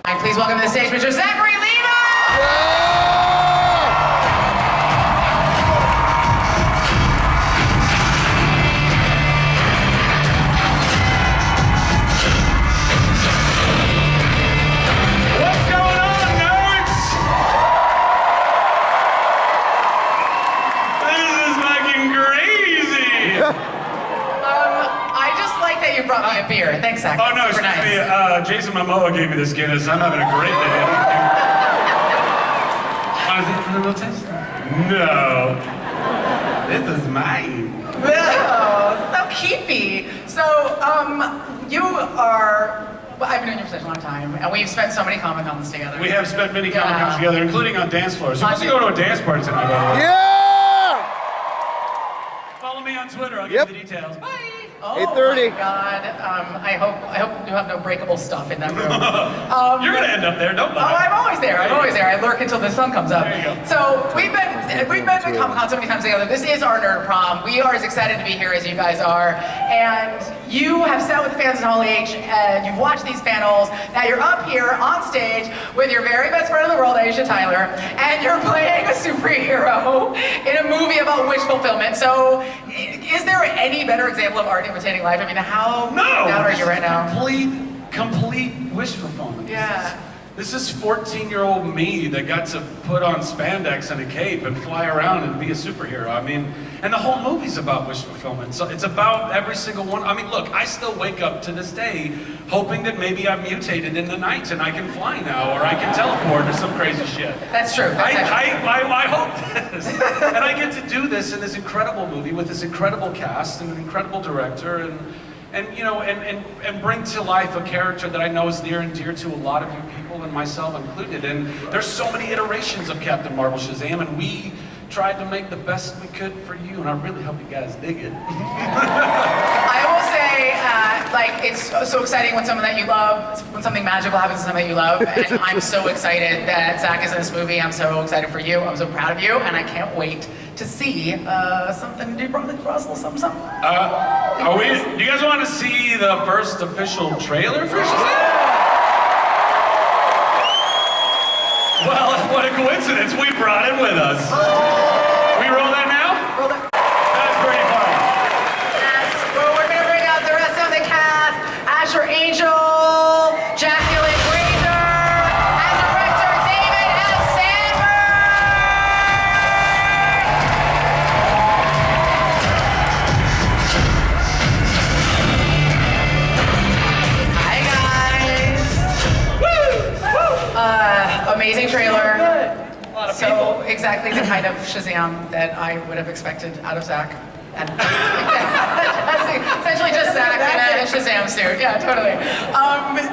All right. Please welcome to the stage Mr. Zachary, Levi. You brought me a beer. Thanks, Zach. Oh, no, super excuse nice. me. Jason Momoa gave me this Guinness. I'm having a great day. Want to taste? No. This is mine. Oh, so keepy. So, you are... Well, I've been doing you for such a long time, and we've spent so many Comic-Cons together. We have spent many Comic-Cons together, including on dance floors. Who wants to go to a dance party tonight, by the way? Yeah! Follow me on Twitter. I'll give you the details. Bye. Oh 8:30. my God! I hope you have no breakable stuff in that room. You're gonna end up there, don't lie. Oh, I'm always there. I'm always there. I lurk until the sun comes up. There you go. So we've been to Comic-Con so many times together. This is our nerd prom. We are as excited to be here as you guys are. And you have sat with fans in Hall H, and you've watched these panels. Now you're up here on stage with your very best friend in the world, Aisha Tyler, and you're playing a superhero in a movie about wish fulfillment. So, is there any better example of art imitating life? I mean, how down are you right now? Complete wish fulfillment. Yeah. This is 14-year-old me that got to put on spandex and a cape and fly around and be a superhero. I mean, and the whole movie's about wish fulfillment. So it's about every single one. I mean, look, I still wake up to this day hoping that maybe I'm mutated in the night and I can fly now, or I can teleport or some crazy shit. That's true. I hope this. And I get to do this in this incredible movie with this incredible cast and an incredible director and bring to life a character that I know is near and dear to a lot of you people, and myself included. And there's so many iterations of Captain Marvel Shazam, and we tried to make the best we could for you, and I really hope you guys dig it. like, it's so exciting when something that you love, when something magical happens to something that you love, and I'm so excited that Zach is in this movie. I'm so excited for you. I'm so proud of you, and I can't wait to see something. Do you brought us a little something? Do you guys want to see the first official trailer for Shazam? Well, what a coincidence, we brought it with us. We roll that now? Roll that. That's pretty fun. Yes, well, we're gonna bring out the rest of the cast. Asher Angel, Jacqueline Grazer, and director David S. Sandberg. Hi guys. Woo! Amazing trailer. So exactly the kind of Shazam that I would have expected out of Zach. And essentially just Zach in a Shazam suit. Yeah, totally.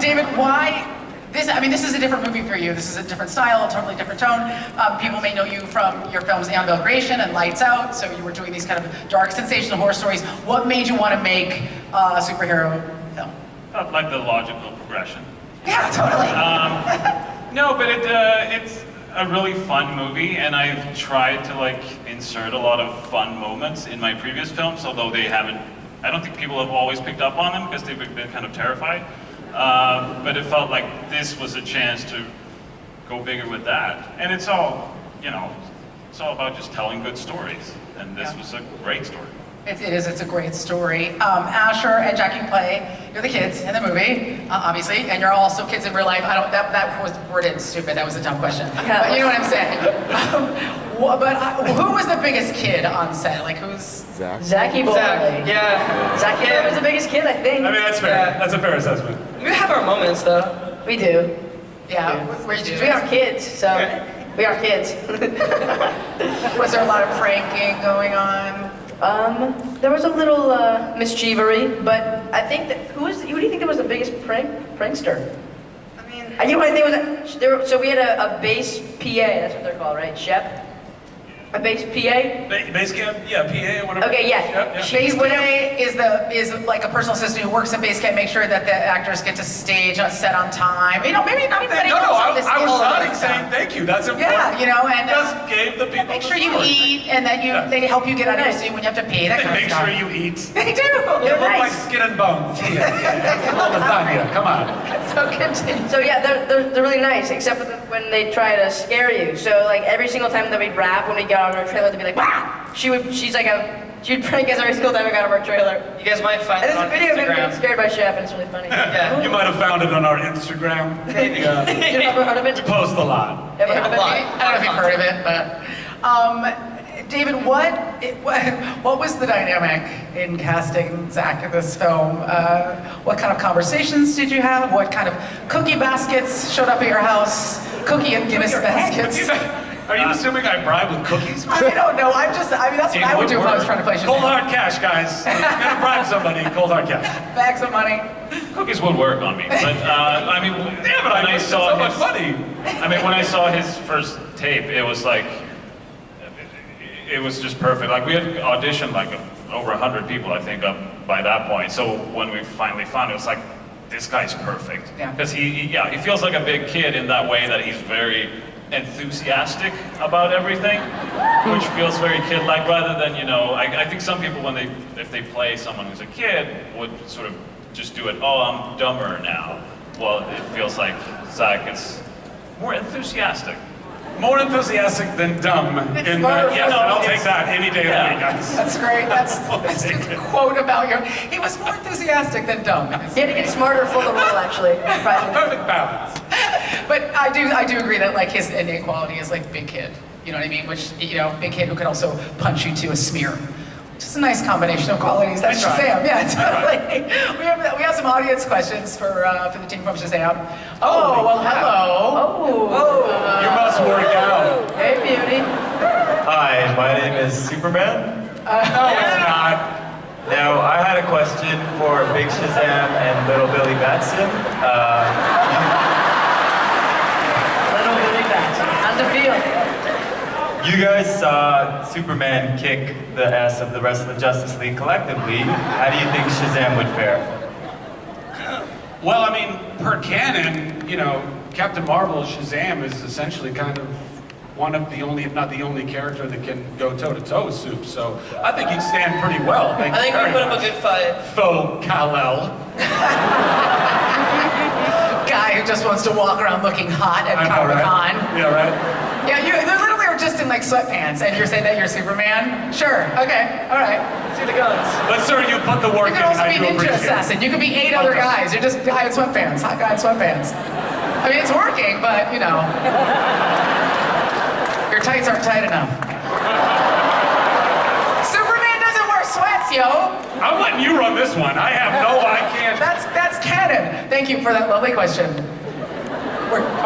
David, why this? I mean, this is a different movie for you. This is a different style, a totally different tone. People may know you from your films Annabelle Creation and Lights Out. So you were doing these kind of dark, sensational horror stories. What made you want to make a superhero film? Felt like the logical progression. Yeah, totally. No, but it's a really fun movie, and I've tried to like insert a lot of fun moments in my previous films, although they haven't. I don't think people have always picked up on them because they've been kind of terrified. But it felt like this was a chance to go bigger with that, and it's all, you know, it's all about just telling good stories, and this was a great story. It is. It's a great story. Asher and Jackie play. You're the kids in the movie, obviously, and you're also kids in real life. I don't. That was worded stupid. That was a dumb question. Yeah. But you know what I'm saying. Who was the biggest kid on set? Like who's? Zachy boy. Yeah. Zachy was the biggest kid, I think. I mean, that's fair. Yeah. That's a fair assessment. We have our moments, though. We do. Yeah. We are kids, so we are kids. Was there a lot of pranking going on? There was a little mischievery, but I think that who do you think was the biggest prankster? I mean, you know what I think was so we had a bass PA. That's what they're called, right? Shep. A bass PA? Bass camp, yeah, PA or whatever. Okay, yeah. Yep. Bass PA is like a personal assistant who works at base camp, make sure that the actors get to stage on set on time. You know, maybe not even No, I was nodding saying thank you. That's important. Yeah, you know, and just gave the people. Make sure you eat, and then they help you get out of your seat when you have to pee. That kind of Make stuff. sure you eat. They do. You look like skin and bones. Yeah. A little lasagna. Come on. So continue. So yeah, they're really nice, except for when they try to scare you. So like every single time that we'd rap when we got on our trailer, they'd be like, "Wow!" She'd prank us every single time we got on our trailer. You guys might find it on Instagram. There's a video of him being scared by Shep, and it's really funny. Yeah. You might have found it on our Instagram. Maybe. You ever heard of it? We post a lot. Ever heard of it? I don't know if you've heard of it, but David, what was the dynamic in casting Zach in this film? What kind of conversations did you have? What kind of cookie baskets showed up at your house? Cookie and Guinness baskets? Are you assuming I bribe with cookies? I don't know. That's what I would do if I was trying to play Shazam. Cold hard cash, guys. You're gonna bribe somebody, cold hard cash. Bags of money. Cookies would work on me, but I mean, yeah, but when I saw so much money. I mean, when I saw his first tape, it was like, it was just perfect. Like we had auditioned like over 100 people, I think, up by that point. So when we finally found it, was like, this guy's perfect. Yeah. Because he feels like a big kid in that way that he's very enthusiastic about everything, which feels very kid-like rather than, you know, I think some people if they play someone who's a kid would sort of just do it, oh, I'm dumber now. Well, it feels like Zach is more enthusiastic. More enthusiastic than dumb. Yes, I'll take that any day of the week, guys. That's great. That's a quote about you. He was more enthusiastic than dumb. He had to get smarter for the role, actually. Perfect balance. But I do agree that like his innate quality is like big kid. You know what I mean? Which, you know, big kid who could also punch you to a smear. Just a nice combination of qualities. That's Shazam. Yeah, totally. We have some audience questions for the team from Shazam. Oh, well, hello. Oh. You must work out. Hey, beauty. Hi, my name is Superman. No, it's not. Now, I had a question for Big Shazam and Little Billy Batson. Little Billy Batson. How's it feel? You guys saw Superman kick the ass of the rest of the Justice League collectively. How do you think Shazam would fare? Well, I mean, per canon, you know, Captain Marvel, Shazam is essentially kind of one of the only, if not the only character that can go toe-to-toe with Soup. So I think he'd stand pretty well. I think we put up a good fight. Faux Kal-El. Guy who just wants to walk around looking hot at Comic-Con. Right? Yeah, right? Yeah, you literally are just in like sweatpants and you're saying that you're Superman? Sure, okay, all right. See the guns. But sir, you put the work in. You could also be I do Ninja appreciate it. Assassin. You could be 8 other guys. You're just a guy in sweatpants, hot guy in sweatpants. I mean, it's working, but you know. Your tights aren't tight enough. Superman doesn't wear sweats, yo. I'm letting you run this one. I can't. That's canon. Thank you for that lovely question.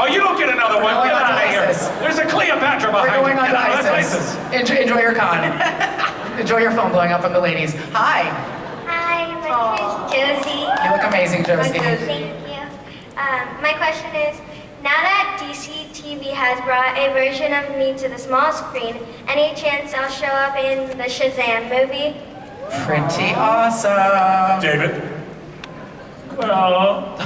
Oh, you don't get another one. Get out of here. There's a Cleopatra behind you. We're going on to ISIS. Enjoy your con. Enjoy your phone blowing up from the ladies. Hi. Hi, my name is Josie. You look amazing, Josie. Thank you. My question is, now that DC TV has brought a version of me to the small screen, any chance I'll show up in the Shazam movie? Pretty awesome. David? Well,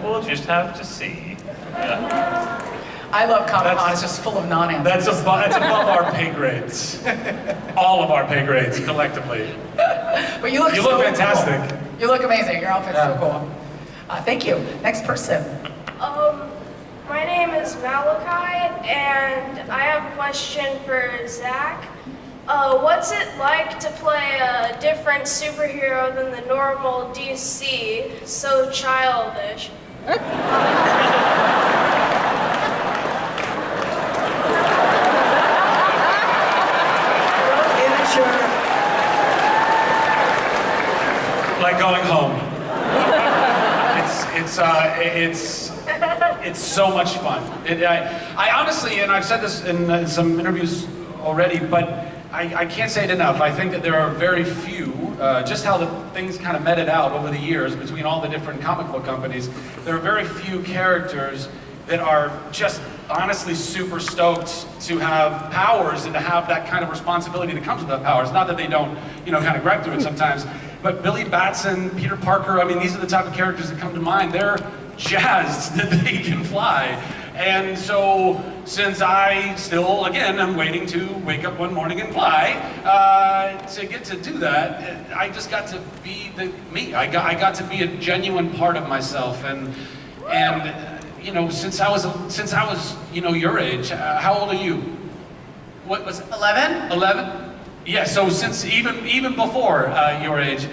we'll just have to see. Yeah. I love Comic-Con. It's just full of non-answers. That's above our pay grades. All of our pay grades, collectively. But you look fantastic. Cool. You look amazing. Your outfit's so cool. Thank you. Next person. My name is Malachi, and I have a question for Zach. What's it like to play a different superhero than the normal DC? So childish. Like going home. It's so much fun. I honestly, and I've said this in some interviews already, but I can't say it enough. I think that there are very few, just how the things kind of meted out over the years between all the different comic book companies, there are very few characters that are just honestly super stoked to have powers and to have that kind of responsibility that comes with that powers. Not that they don't, kind of gripe through it sometimes. But Billy Batson, Peter Parker, I mean, these are the type of characters that come to mind. They're jazzed that they can fly. And so, since I still, again, I'm waiting to wake up one morning and fly, to get to do that, I just got to be me. I got to be a genuine part of myself. And since I was your age, how old are you? What was it? 11? 11? Yeah, so since even before your age,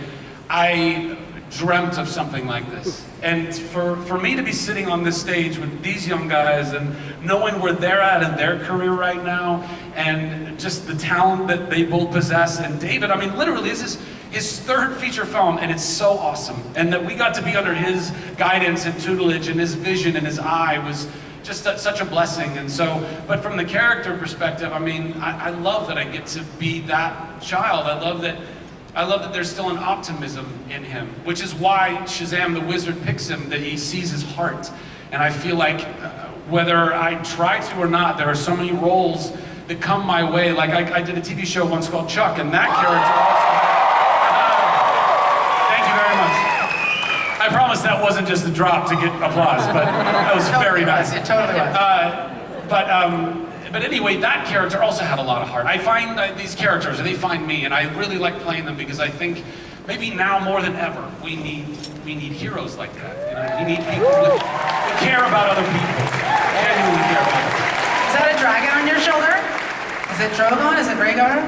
I dreamt of something like this. And for me to be sitting on this stage with these young guys and knowing where they're at in their career right now, and just the talent that they both possess, and David, I mean, literally, this is his third feature film, and it's so awesome. And that we got to be under his guidance and tutelage, and his vision and his eye was just such a blessing. And so, but from the character perspective, I mean, I love that I get to be that child. I love that there's still an optimism in him, which is why Shazam the Wizard picks him, that he sees his heart. And I feel like whether I try to or not, there are so many roles that come my way. Like I did a TV show once called Chuck, and that character also thank you very much. I promise that wasn't just a drop to get applause, but that was very nice. It totally was. But anyway, that character also had a lot of heart. I find these characters, they find me, and I really like playing them because I think maybe now more than ever, we need heroes like that. We need people that care about other people. Genuinely care about them. Is that a dragon on your shoulder? Is it Drogon? Is it Rhaegar?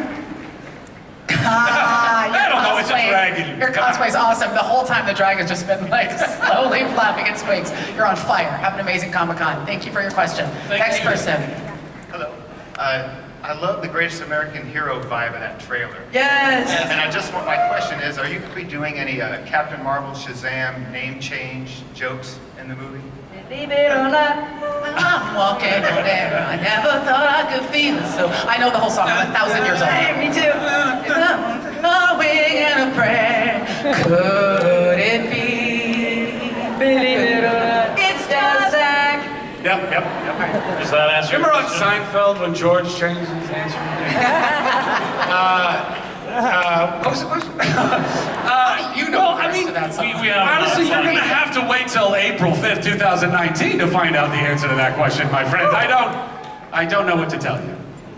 I don't know, it's a dragon. Your cosplay's awesome. The whole time the dragon's just been like slowly flapping its wings. You're on fire. Have an amazing Comic-Con. Thank you for your question. Next person. Hello. I love the Greatest American Hero vibe of that trailer. Yes! And my question is, are you going to be doing any Captain Marvel, Shazam, name change jokes in the movie? Believe it or not, I'm walking on air. I never thought I could feel so. I know the whole song. I'm 1,000 years old. Me too. A wing and a prayer. Could it be? Believe it or not. It's just Zach. Yep. Does that answer your Remember on question? Seinfeld when George changed his answer? What was the question? You you know. Well, I mean, honestly, you're going to have to wait till April 5th, 2019 to find out the answer to that question, my friend. I don't know what to tell you.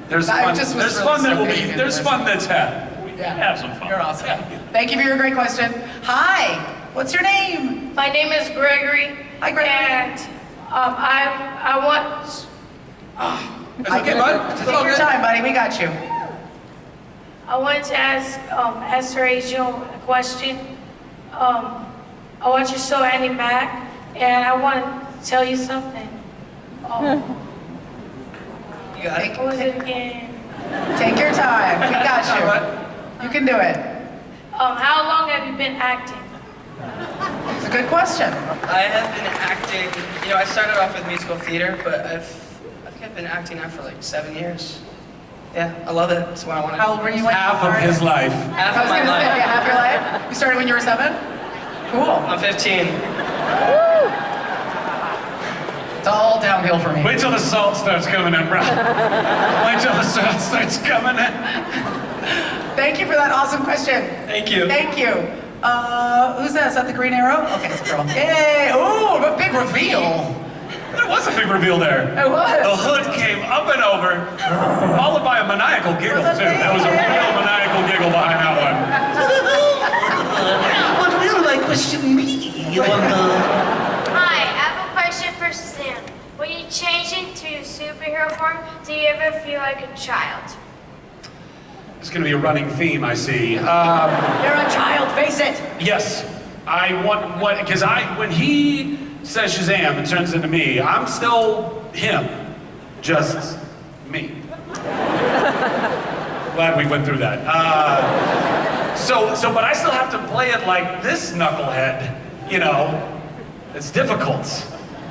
There's fun. There's fun that will be. There's fun that's had. Yeah. Have some fun. You're awesome. Thank you for your great question. Hi, what's your name? My name is Gregory. Hi, Gregory. And I want. Take your time, buddy. We got you. I wanted to ask Rachel a question. I watched your show Annie Mac, and I want to tell you something. You got it. What was it again? Take your time. We got you. You can do it. How long have you been acting? It's a good question. I have been acting, I started off with musical theater, but I think I've been acting now for like 7 years. Yeah, I love it. That's what I want to do. How old were you when Half you of started? his life. Half I of was my going to say, life. yeah, half your life? You started when you were 7? Cool. I'm 15. It's all downhill for me. Wait till the salt starts coming in, bro. Wait till the salt starts coming in. Thank you for that awesome question. Thank you. Thank you. Who's that? Is that the green arrow? Okay, it's a girl. Yay! Ooh, a big reveal. There was a big reveal there. It was. The hood came up and over, followed by a maniacal giggle, too. There was a real maniacal giggle behind that one. What will you like question me? Hi, I have a question for Sam. When you change into superhero form, do you ever feel like a child? It's going to be a running theme, I see. You're a child, face it. Yes, I want what because when he says Shazam and turns into me, I'm still him, just me. Glad we went through that. But I still have to play it like this knucklehead. It's difficult.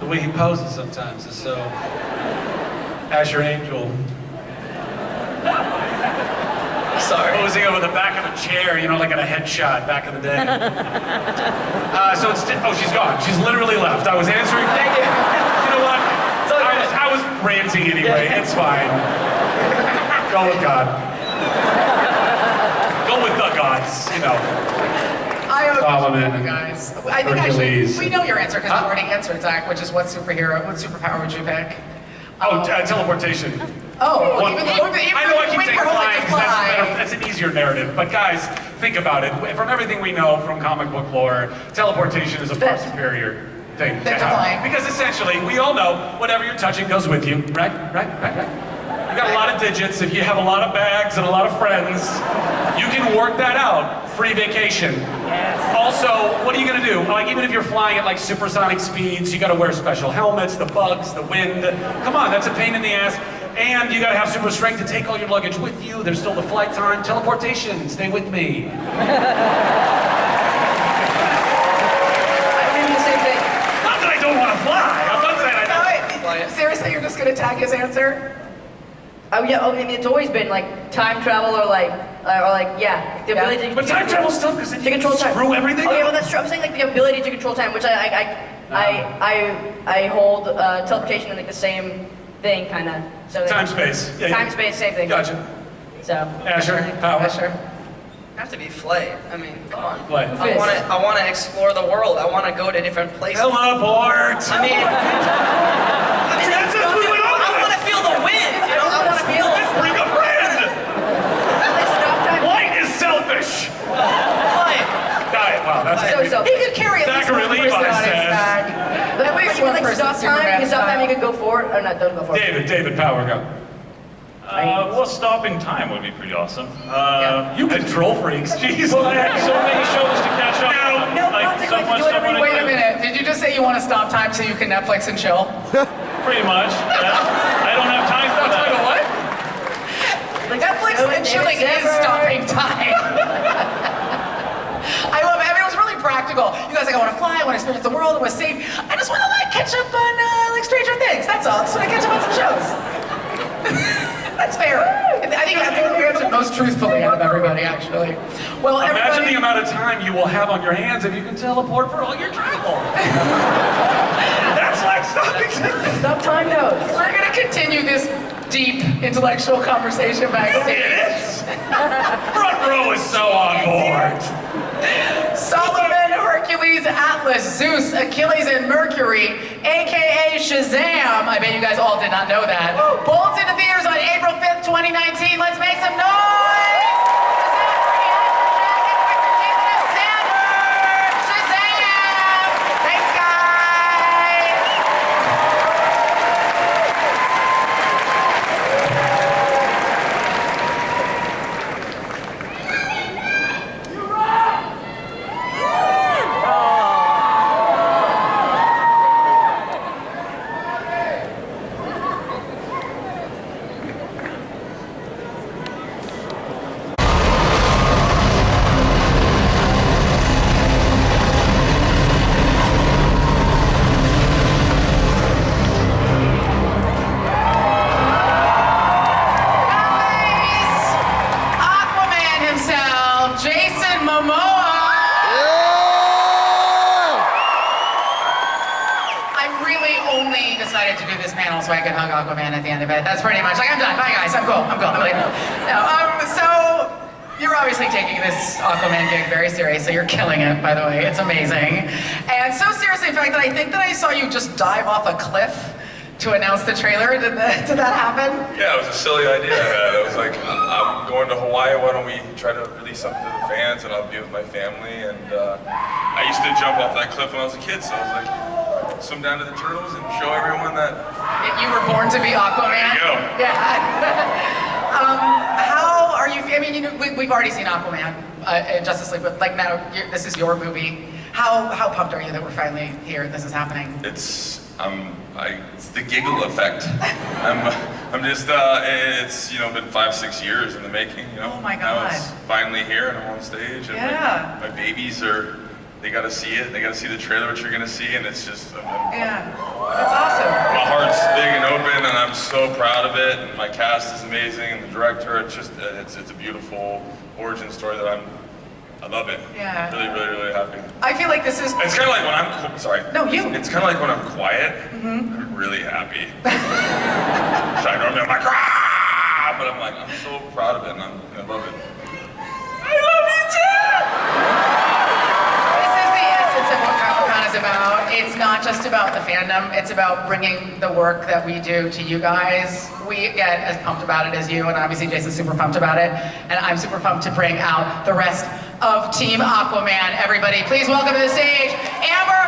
The way he poses sometimes is so. As your angel. Sorry. Posing over the back of a chair, like in a headshot back in the day. She's gone. She's literally left. I was answering. Thank you. You know what? I was ranting anyway. It's fine. Go with God. Go with the gods. Solomon, guys. I think Hercules. we know your answer because you already answered, Zach, which is what superpower would you pick? Teleportation. Oh, I know I keep saying like flying to because fly. that's an easier narrative. But guys, think about it. From everything we know from comic book lore, teleportation is a far superior thing to have. Because essentially, we all know whatever you're touching goes with you, right? You got a lot of digits. If you have a lot of bags and a lot of friends, you can work that out. Free vacation. Yes. Also, what are you gonna do? Like, even if you're flying at like supersonic speeds, you gotta wear special helmets, the bugs, the wind. Come on, that's a pain in the ass. And you gotta have super strength to take all your luggage with you. There's still the flight time. Teleportation, stay with me. I think the same thing. Not that I don't want to fly. I'm not saying I don't fly. Seriously, you're just gonna tag his answer? Oh yeah, it's always been like time travel or the ability to. But time travel's tough because to control time. Screw everything. Oh yeah, well that's true. I'm saying like the ability to control time, which I hold teleportation in like the same thing, kind of. So time space. Yeah, time space, same thing. Gotcha. So. Asher, power. Asher. Have to be flight. I mean, come on. Flight. I want to explore the world. I want to go to different places. Teleport. I mean, I want to feel the wind. I want to feel. Bring a friend. Light is selfish. Flight. Wow, that's He could carry at least Zachary one Levi person on his says. back. At least one person. Stop time. Stop time. You could go forward. Or not? Don't go forward. David, power, go. Well, stopping time would be pretty awesome. You control freaks, jeez. Well, I have so many shows to catch up on. So much I want to Wait a minute. Did you just say you want to stop time so you can Netflix and chill? Pretty much. Yeah. I don't have time for that. What? Netflix and chilling is stopping time. I love it. I mean, it was really practical. You guys like, I want to fly, I want to experience the world, I want to save. I just want to catch up on Stranger Things. That's all. Just want to catch up on some shows. That's fair. I think we answered most truthfully out of everybody, actually. Well, imagine the amount of time you will have on your hands if you can teleport for all your travel. That's like stopping time. Stop time notes. We're going to continue this deep intellectual conversation backstage. Front row is so on board. Solomon, Hercules, Atlas, Zeus, Achilles, and Mercury, aka Shazam. I bet you guys all did not know that. Bolts into theaters on April 5th, 2019. Let's make some noise! So I could hug Aquaman at the end of it. That's pretty much like, I'm done. Bye guys, I'm cool. I'm like, no, so you're obviously taking this Aquaman gig very seriously. You're killing it, by the way. It's amazing. And so seriously, in fact, that I think that I saw you just dive off a cliff to announce the trailer. Did that happen? Yeah, it was a silly idea I had. I was like, I'm going to Hawaii, why don't we try to release something to the fans and I'll be with my family. And I used to jump off that cliff when I was a kid, so I was like, swim down to the turtles and show everyone that you were born to be Aquaman. There you go. Yeah. How are you? I mean, you know, we've already seen Aquaman in Justice League, but like now this is your movie. How pumped are you that we're finally here and this is happening? it's the giggle effect. I'm just it's been 5-6 years in the making. Oh my Now God. it's finally here and I'm on stage and my babies are. They gotta see it. They gotta see the trailer, which you're gonna see, and it's just. Yeah, that's awesome. My heart's big and open, and I'm so proud of it. And my cast is amazing, and the director. It's just, it's a beautiful origin story that I love it. Yeah. Really, really, really happy. I feel like this is. It's kind of like when I'm. Sorry. No, you. It's kind of like when I'm quiet. I'm really happy. So normally I'm like, ah! But I'm like, I'm so proud of it, and I love it. I love you too. About. It's not just about the fandom, it's about bringing the work that we do to you guys. We get as pumped about it as you, and obviously Jason's super pumped about it, and I'm super pumped to bring out the rest of Team Aquaman. Everybody, please welcome to the stage, Amber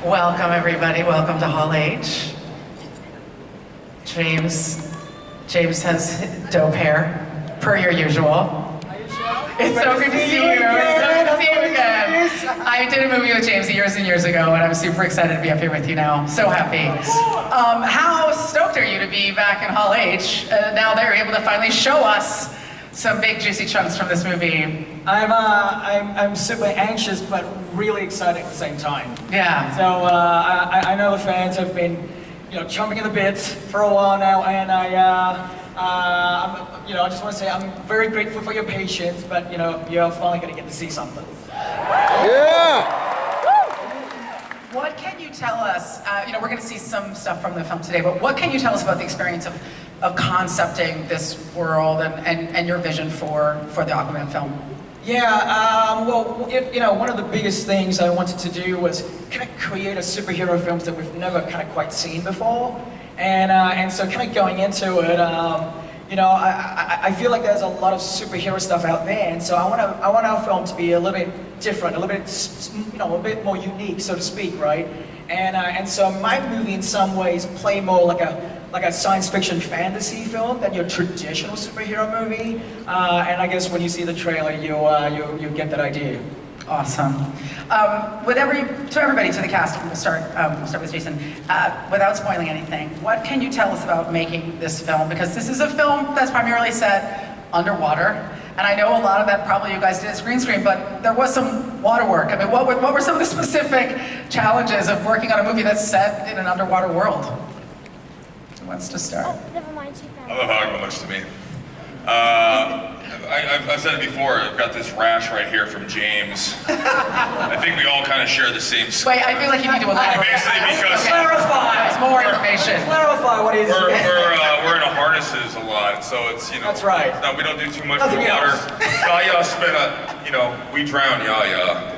Welcome everybody, welcome to Hall H. James has dope hair, per your usual. It's so good to see you. It's so good to see you again. I did a movie with James years and years ago, and I'm super excited to be up here with you now. So happy. How stoked are you to be back in Hall H? Now they're able to finally show us some big juicy chunks from this movie. I'm super anxious, but really excited at the same time. Yeah. So I know the fans have been, chomping at the bits for a while now, and I just want to say I'm very grateful for your patience, but you're finally going to get to see something. Yeah. What can you tell us? We're going to see some stuff from the film today, but what can you tell us about the experience of concepting this world and your vision for the Aquaman film? Yeah, one of the biggest things I wanted to do was kind of create a superhero films that we've never kind of quite seen before, and so kind of going into it, I feel like there's a lot of superhero stuff out there, and so I want our film to be a little bit different, a little bit, a bit more unique, so to speak, right? And so my movie in some ways play more like a science fiction fantasy film than your traditional superhero movie. And I guess when you see the trailer, you get that idea. Awesome. To everybody, to the cast, we'll start with Jason. Without spoiling anything, what can you tell us about making this film? Because this is a film that's primarily set underwater. And I know a lot of that probably you guys did as green screen, but there was some water work. I mean, what were some of the specific challenges of working on a movie that's set in an underwater world? Who wants to start? Oh, never mind, she found I love how everyone looks to me. I've said it before, I've got this rash right here from James. I think we all kind of share the same skin. Wait, I feel like you need to elaborate. Basically because... Clarify! There's more information. Clarify what he's... We're in a harnesses a lot, so it's, That's right. No, we don't do too much Nothing with water. else. Yaya spent we drown Yaya.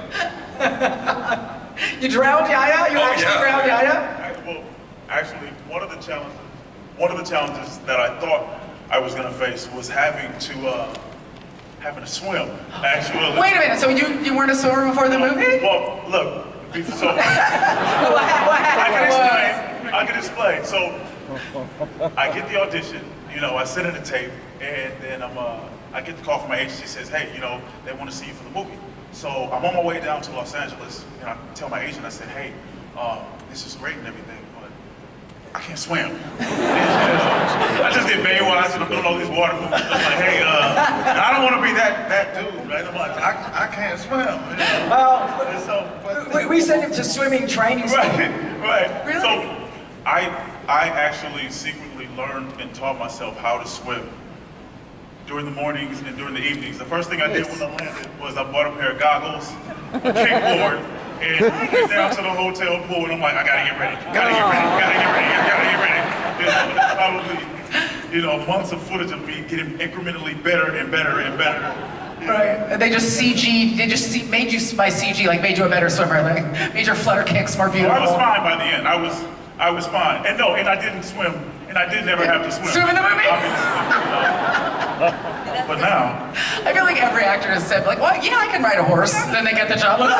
You drowned Yaya? You actually drowned Yaya? Well, actually, one of the challenges that I thought I was going to face was having to swim. Actually. Wait a minute, so you weren't a swimmer before the movie? Well, look, so I can explain. So I get the audition, I send in the tape, and then I get the call from my agency, says, hey, they want to see you for the movie. So I'm on my way down to Los Angeles, and I tell my agent, I said, hey, this is great and everything, but I can't swim. I just did Baywatch and I'm doing all these water movies. I'm like, hey, and I don't want to be that dude, right? I'm like, I can't swim. Well, we sent him to swimming training school. Right. Really? So I actually secretly learned and taught myself how to swim during the mornings and during the evenings. The first thing I did when I landed was I bought a pair of goggles, a kickboard, and went down to the hotel pool, and I'm like, I gotta get ready. Probably, months of footage of me getting incrementally better and better and better. Right. And they just made you by CG, like made you a better swimmer, like made your flutter kicks more beautiful. I was fine by the end. I was fine. And I didn't swim, and I didn't ever have to swim. Swim in the movie? But now. I feel like every actor has said, like, well, yeah, I can ride a horse. And then they get the job. Like,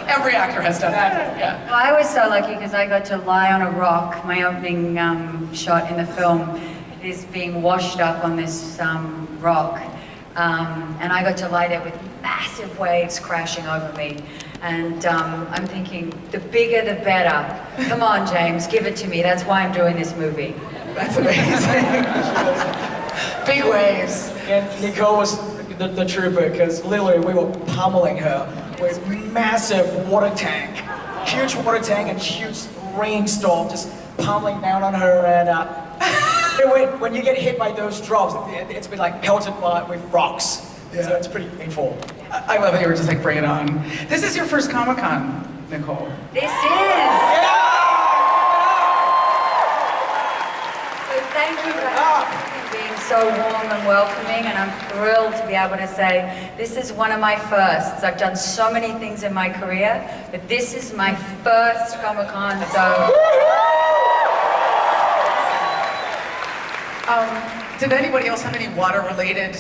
every actor has done that. Yeah. Well, I was so lucky because I got to lie on a rock. My opening shot in the film is being washed up on this rock. And I got to lie there with massive waves crashing over me. And I'm thinking, the bigger the better. Come on, James, give it to me. That's why I'm doing this movie. That's amazing. Big waves. And Nicole was the trooper, because literally we were pummeling her with massive water tank, huge water tank and huge rainstorm just pummeling down on her. And when you get hit by those drops, it's been like pelted with rocks. Yeah. So it's pretty painful. I love that you were just like, bring it on. This is your first Comic-Con, Nicole. This is! Yeah! So thank you for being so warm and welcoming, and I'm thrilled to be able to say this is one of my firsts. I've done so many things in my career, but this is my first Comic-Con, so... Did anybody else have any water-related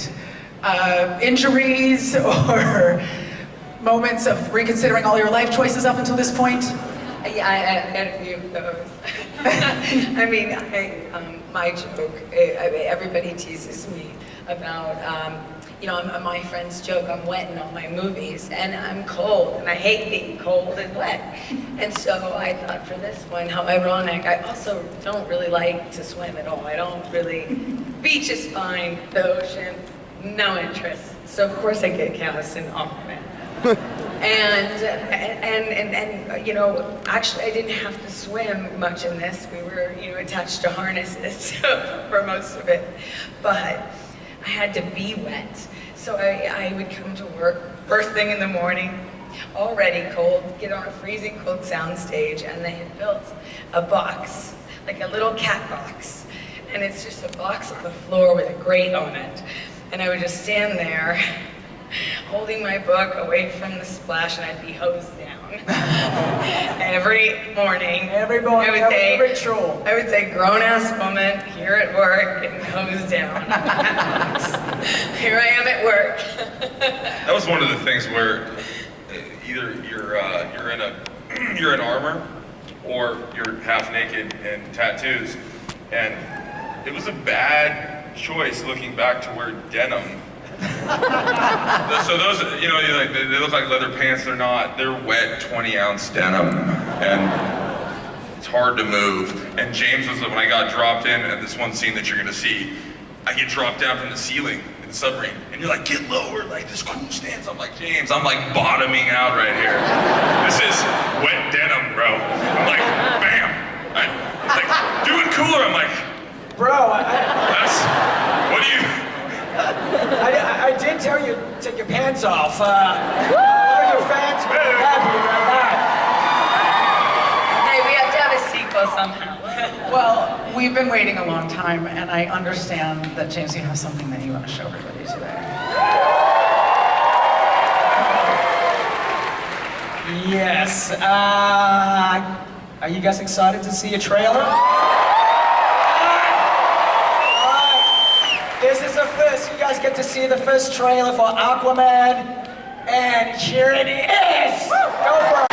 injuries or moments of reconsidering all your life choices up until this point? Yeah, I had a few of those. I mean, my joke, everybody teases me about, my friends joke, I'm wet in all my movies, and I'm cold, and I hate being cold and wet. And so I thought for this one, how ironic, I also don't really like to swim at all. I don't really, beach is fine, the ocean, no interest. So of course I get cast in Aquaman. And actually I didn't have to swim much in this. We were, attached to harnesses for most of it. But I had to be wet. So I would come to work first thing in the morning, already cold, get on a freezing cold soundstage, and they had built a box, like a little cat box. And it's just a box on the floor with a grate on it. And I would just stand there, holding my book away from the splash, and I'd be hosed down. Every morning. Every morning, every ritual. I would say, grown-ass woman, here at work, getting hosed down. Here I am at work. That was one of the things where either you're in armor, or you're half naked and tattoos, and it was a bad choice looking back to wear denim. So those, they look like leather pants, they're not. They're wet 20-ounce denim, and it's hard to move. And James was, when I got dropped in, at this one scene that you're gonna see, I get dropped down from the ceiling. the submarine, and you're like, get lower, like this cool stance. I'm like, James, I'm like bottoming out right here. This is wet denim, bro. I'm like, bam. He's like, do it cooler. I'm like, Bro, what do you? I did tell you to take your pants off. A lot of your fans were happy about that. Hey, we have to have a sequel somehow. Well, we've been waiting a long time, and I understand that, James, you have something that you want to show everybody today. Yes. Are you guys excited to see a trailer? This is the first. You guys get to see the first trailer for Aquaman, and here it is. Go for it.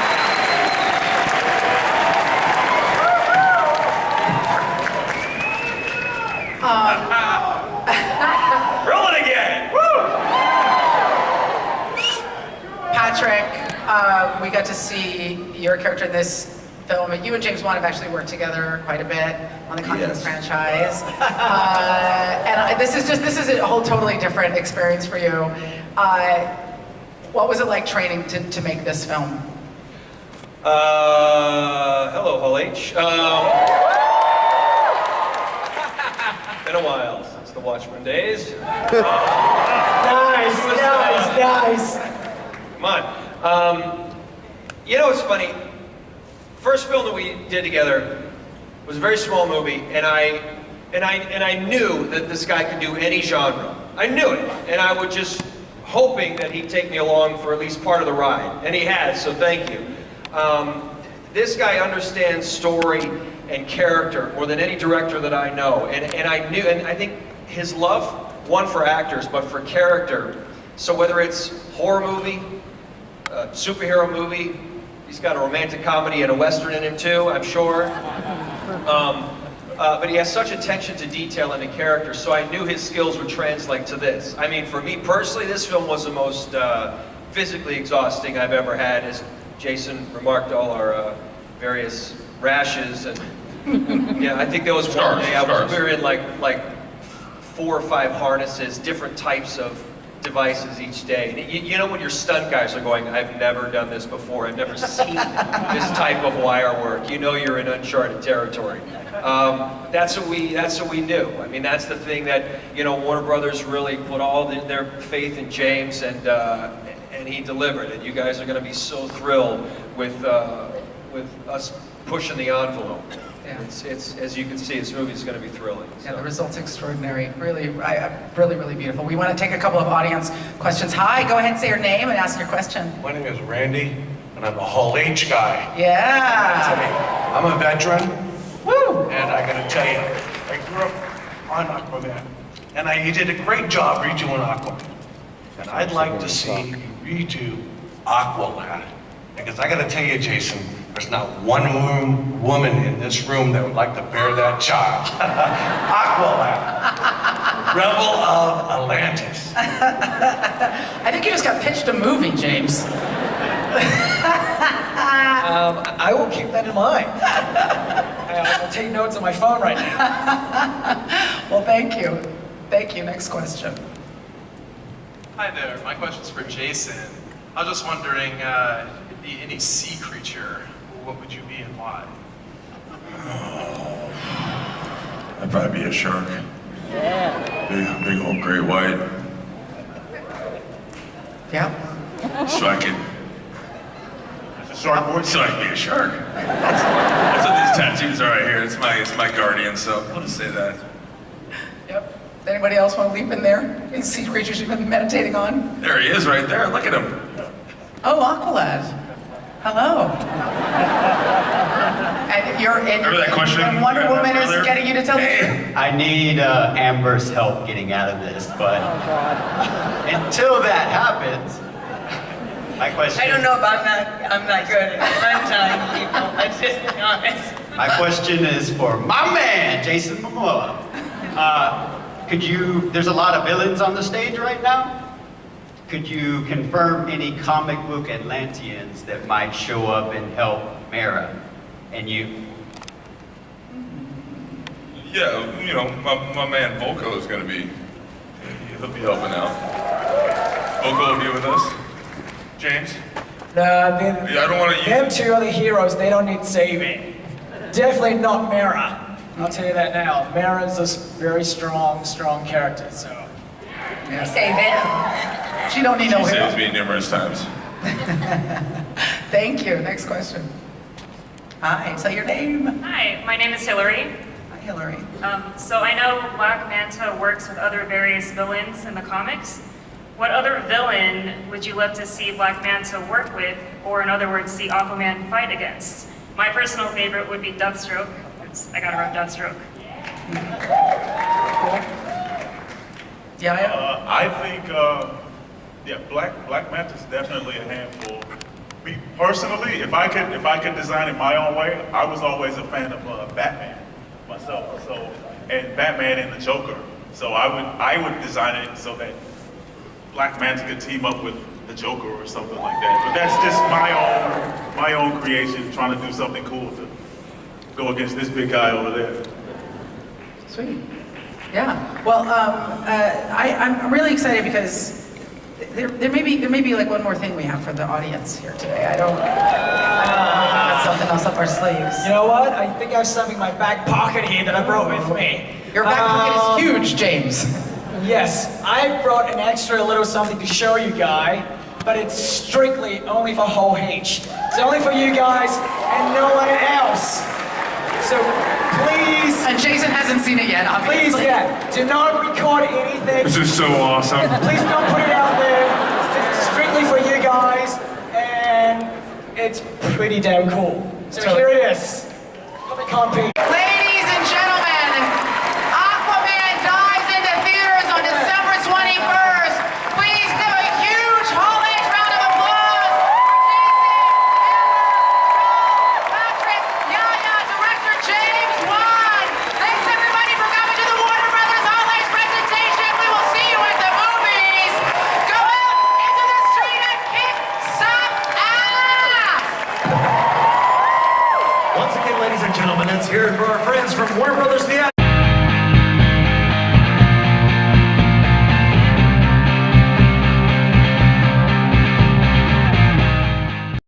Roll it again! Woo! Patrick, we got to see your character in this film, and you and James Wan have actually worked together quite a bit on the Confidence franchise. And this is a whole totally different experience for you. What was it like training to make this film? Hello, Hall H. Been a while since the Watchmen days. Nice. Come on. You know what's funny? First film that we did together was a very small movie, and I knew that this guy could do any genre. I knew it, and I was just hoping that he'd take me along for at least part of the ride, and he has. So thank you. This guy understands story and character more than any director that I know, and I knew, and I think his love, one for actors, but for character. So whether it's horror movie, superhero movie, he's got a romantic comedy and a Western in him too, I'm sure. But he has such attention to detail and to character, so I knew his skills would translate to this. I mean, for me personally, this film was the most physically exhausting I've ever had, as Jason remarked, all our various rashes, and yeah, I think there was one day we were in like 4 or 5 harnesses, different types of devices each day. And you know when your stunt guys are going, I've never done this before, I've never seen this type of wire work. You know you're in uncharted territory. That's what we knew. I mean, that's the thing that, you know, Warner Brothers really put all their faith in James, and he delivered. And you guys are going to be so thrilled with us pushing the envelope. Yeah. It's as you can see, this movie is going to be thrilling. So. Yeah, the result's extraordinary. Really, really beautiful. We want to take a couple of audience questions. Hi, go ahead and say your name and ask your question. My name is Randy, and I'm a Hall H guy. Yeah. I'm a veteran. Woo! And I got to tell you, I grew up on Aquaman, and you did a great job redoing Aquaman. And I'd like to see you redo Aqualad. Because I got to tell you, Jason, there's not one woman in this room that would like to bear that child. Aqualad, Rebel of Atlantis. I think you just got pitched a movie, James. I will keep that in mind. I'll take notes on my phone right now. Well, thank you. Thank you. Next question. Hi there. My question's for Jason. I was just wondering, if you'd be any sea creature, what would you be and why? I'd probably be a shark. Yeah. Big old great white. Yeah. So I could. So I can be a shark. That's what these tattoos are right here. It's my guardian, so I'll just say that. Yep. Anybody else want to leap in there? Any sea creatures you've been meditating on? There he is right there. Look at him. Oh, Aqualad. Hello. And you're in. Remember that question? And Wonder Woman is getting you to tell the truth. I need Amber's help getting out of this, but until that happens, my question. I don't know about that. I'm not good at telling people. Let's just be honest. My question is for my man, Jason Momoa. There's a lot of villains on the stage right now. Could you confirm any comic book Atlanteans that might show up and help Mera and you? Yeah, you know, my man Volko is going to be He'll be helping out. Fogler will be with us. James? I don't want to. Them two are the heroes. They don't need saving. Definitely not Mera. I'll tell you that now. Mera's a very strong character. So. I say them. She don't need no She help. saves me numerous times. Thank you. Next question. Hi. So your name? Hi, my name is Hillary. Hi, Hillary. So I know Black Manta works with other various villains in the comics. What other villain would you love to see Black Manta work with, or in other words, see Aquaman fight against? My personal favorite would be Deathstroke. I gotta rub Deathstroke. I think, Black Manta's definitely a handful. Me personally, if I could design it my own way, I was always a fan of Batman myself. So, and Batman and the Joker. So I would design it so that Black Manta could team up with the Joker or something like that. But that's just my own creation, trying to do something cool to go against this big guy over there. Sweet. Yeah. Well, I'm really excited because there may be like one more thing we have for the audience here today. I don't know if that's something else up our sleeves. You know what? I think I have something in my back pocket here that I brought with me. Your back pocket is huge, James. Yes, I brought an extra little something to show you guys, but it's strictly only for Whole H. It's only for you guys and no one else. So please... And Jason hasn't seen it yet, obviously. Please, do not record anything. This is so awesome. Please don't put it out there. It's strictly for you guys, and it's pretty damn cool. So here it is. Ladies and gentlemen, Aquaman dives into theaters on December 21st. Please give a huge Whole H round of applause for Patrick, Yaya, director James Wan. Thanks everybody for coming to the Warner Brothers Whole H presentation. We will see you at the movies. Go out into the street and kick some ass. Once again, ladies and gentlemen, let's hear it for our friends from Warner Brothers Theater.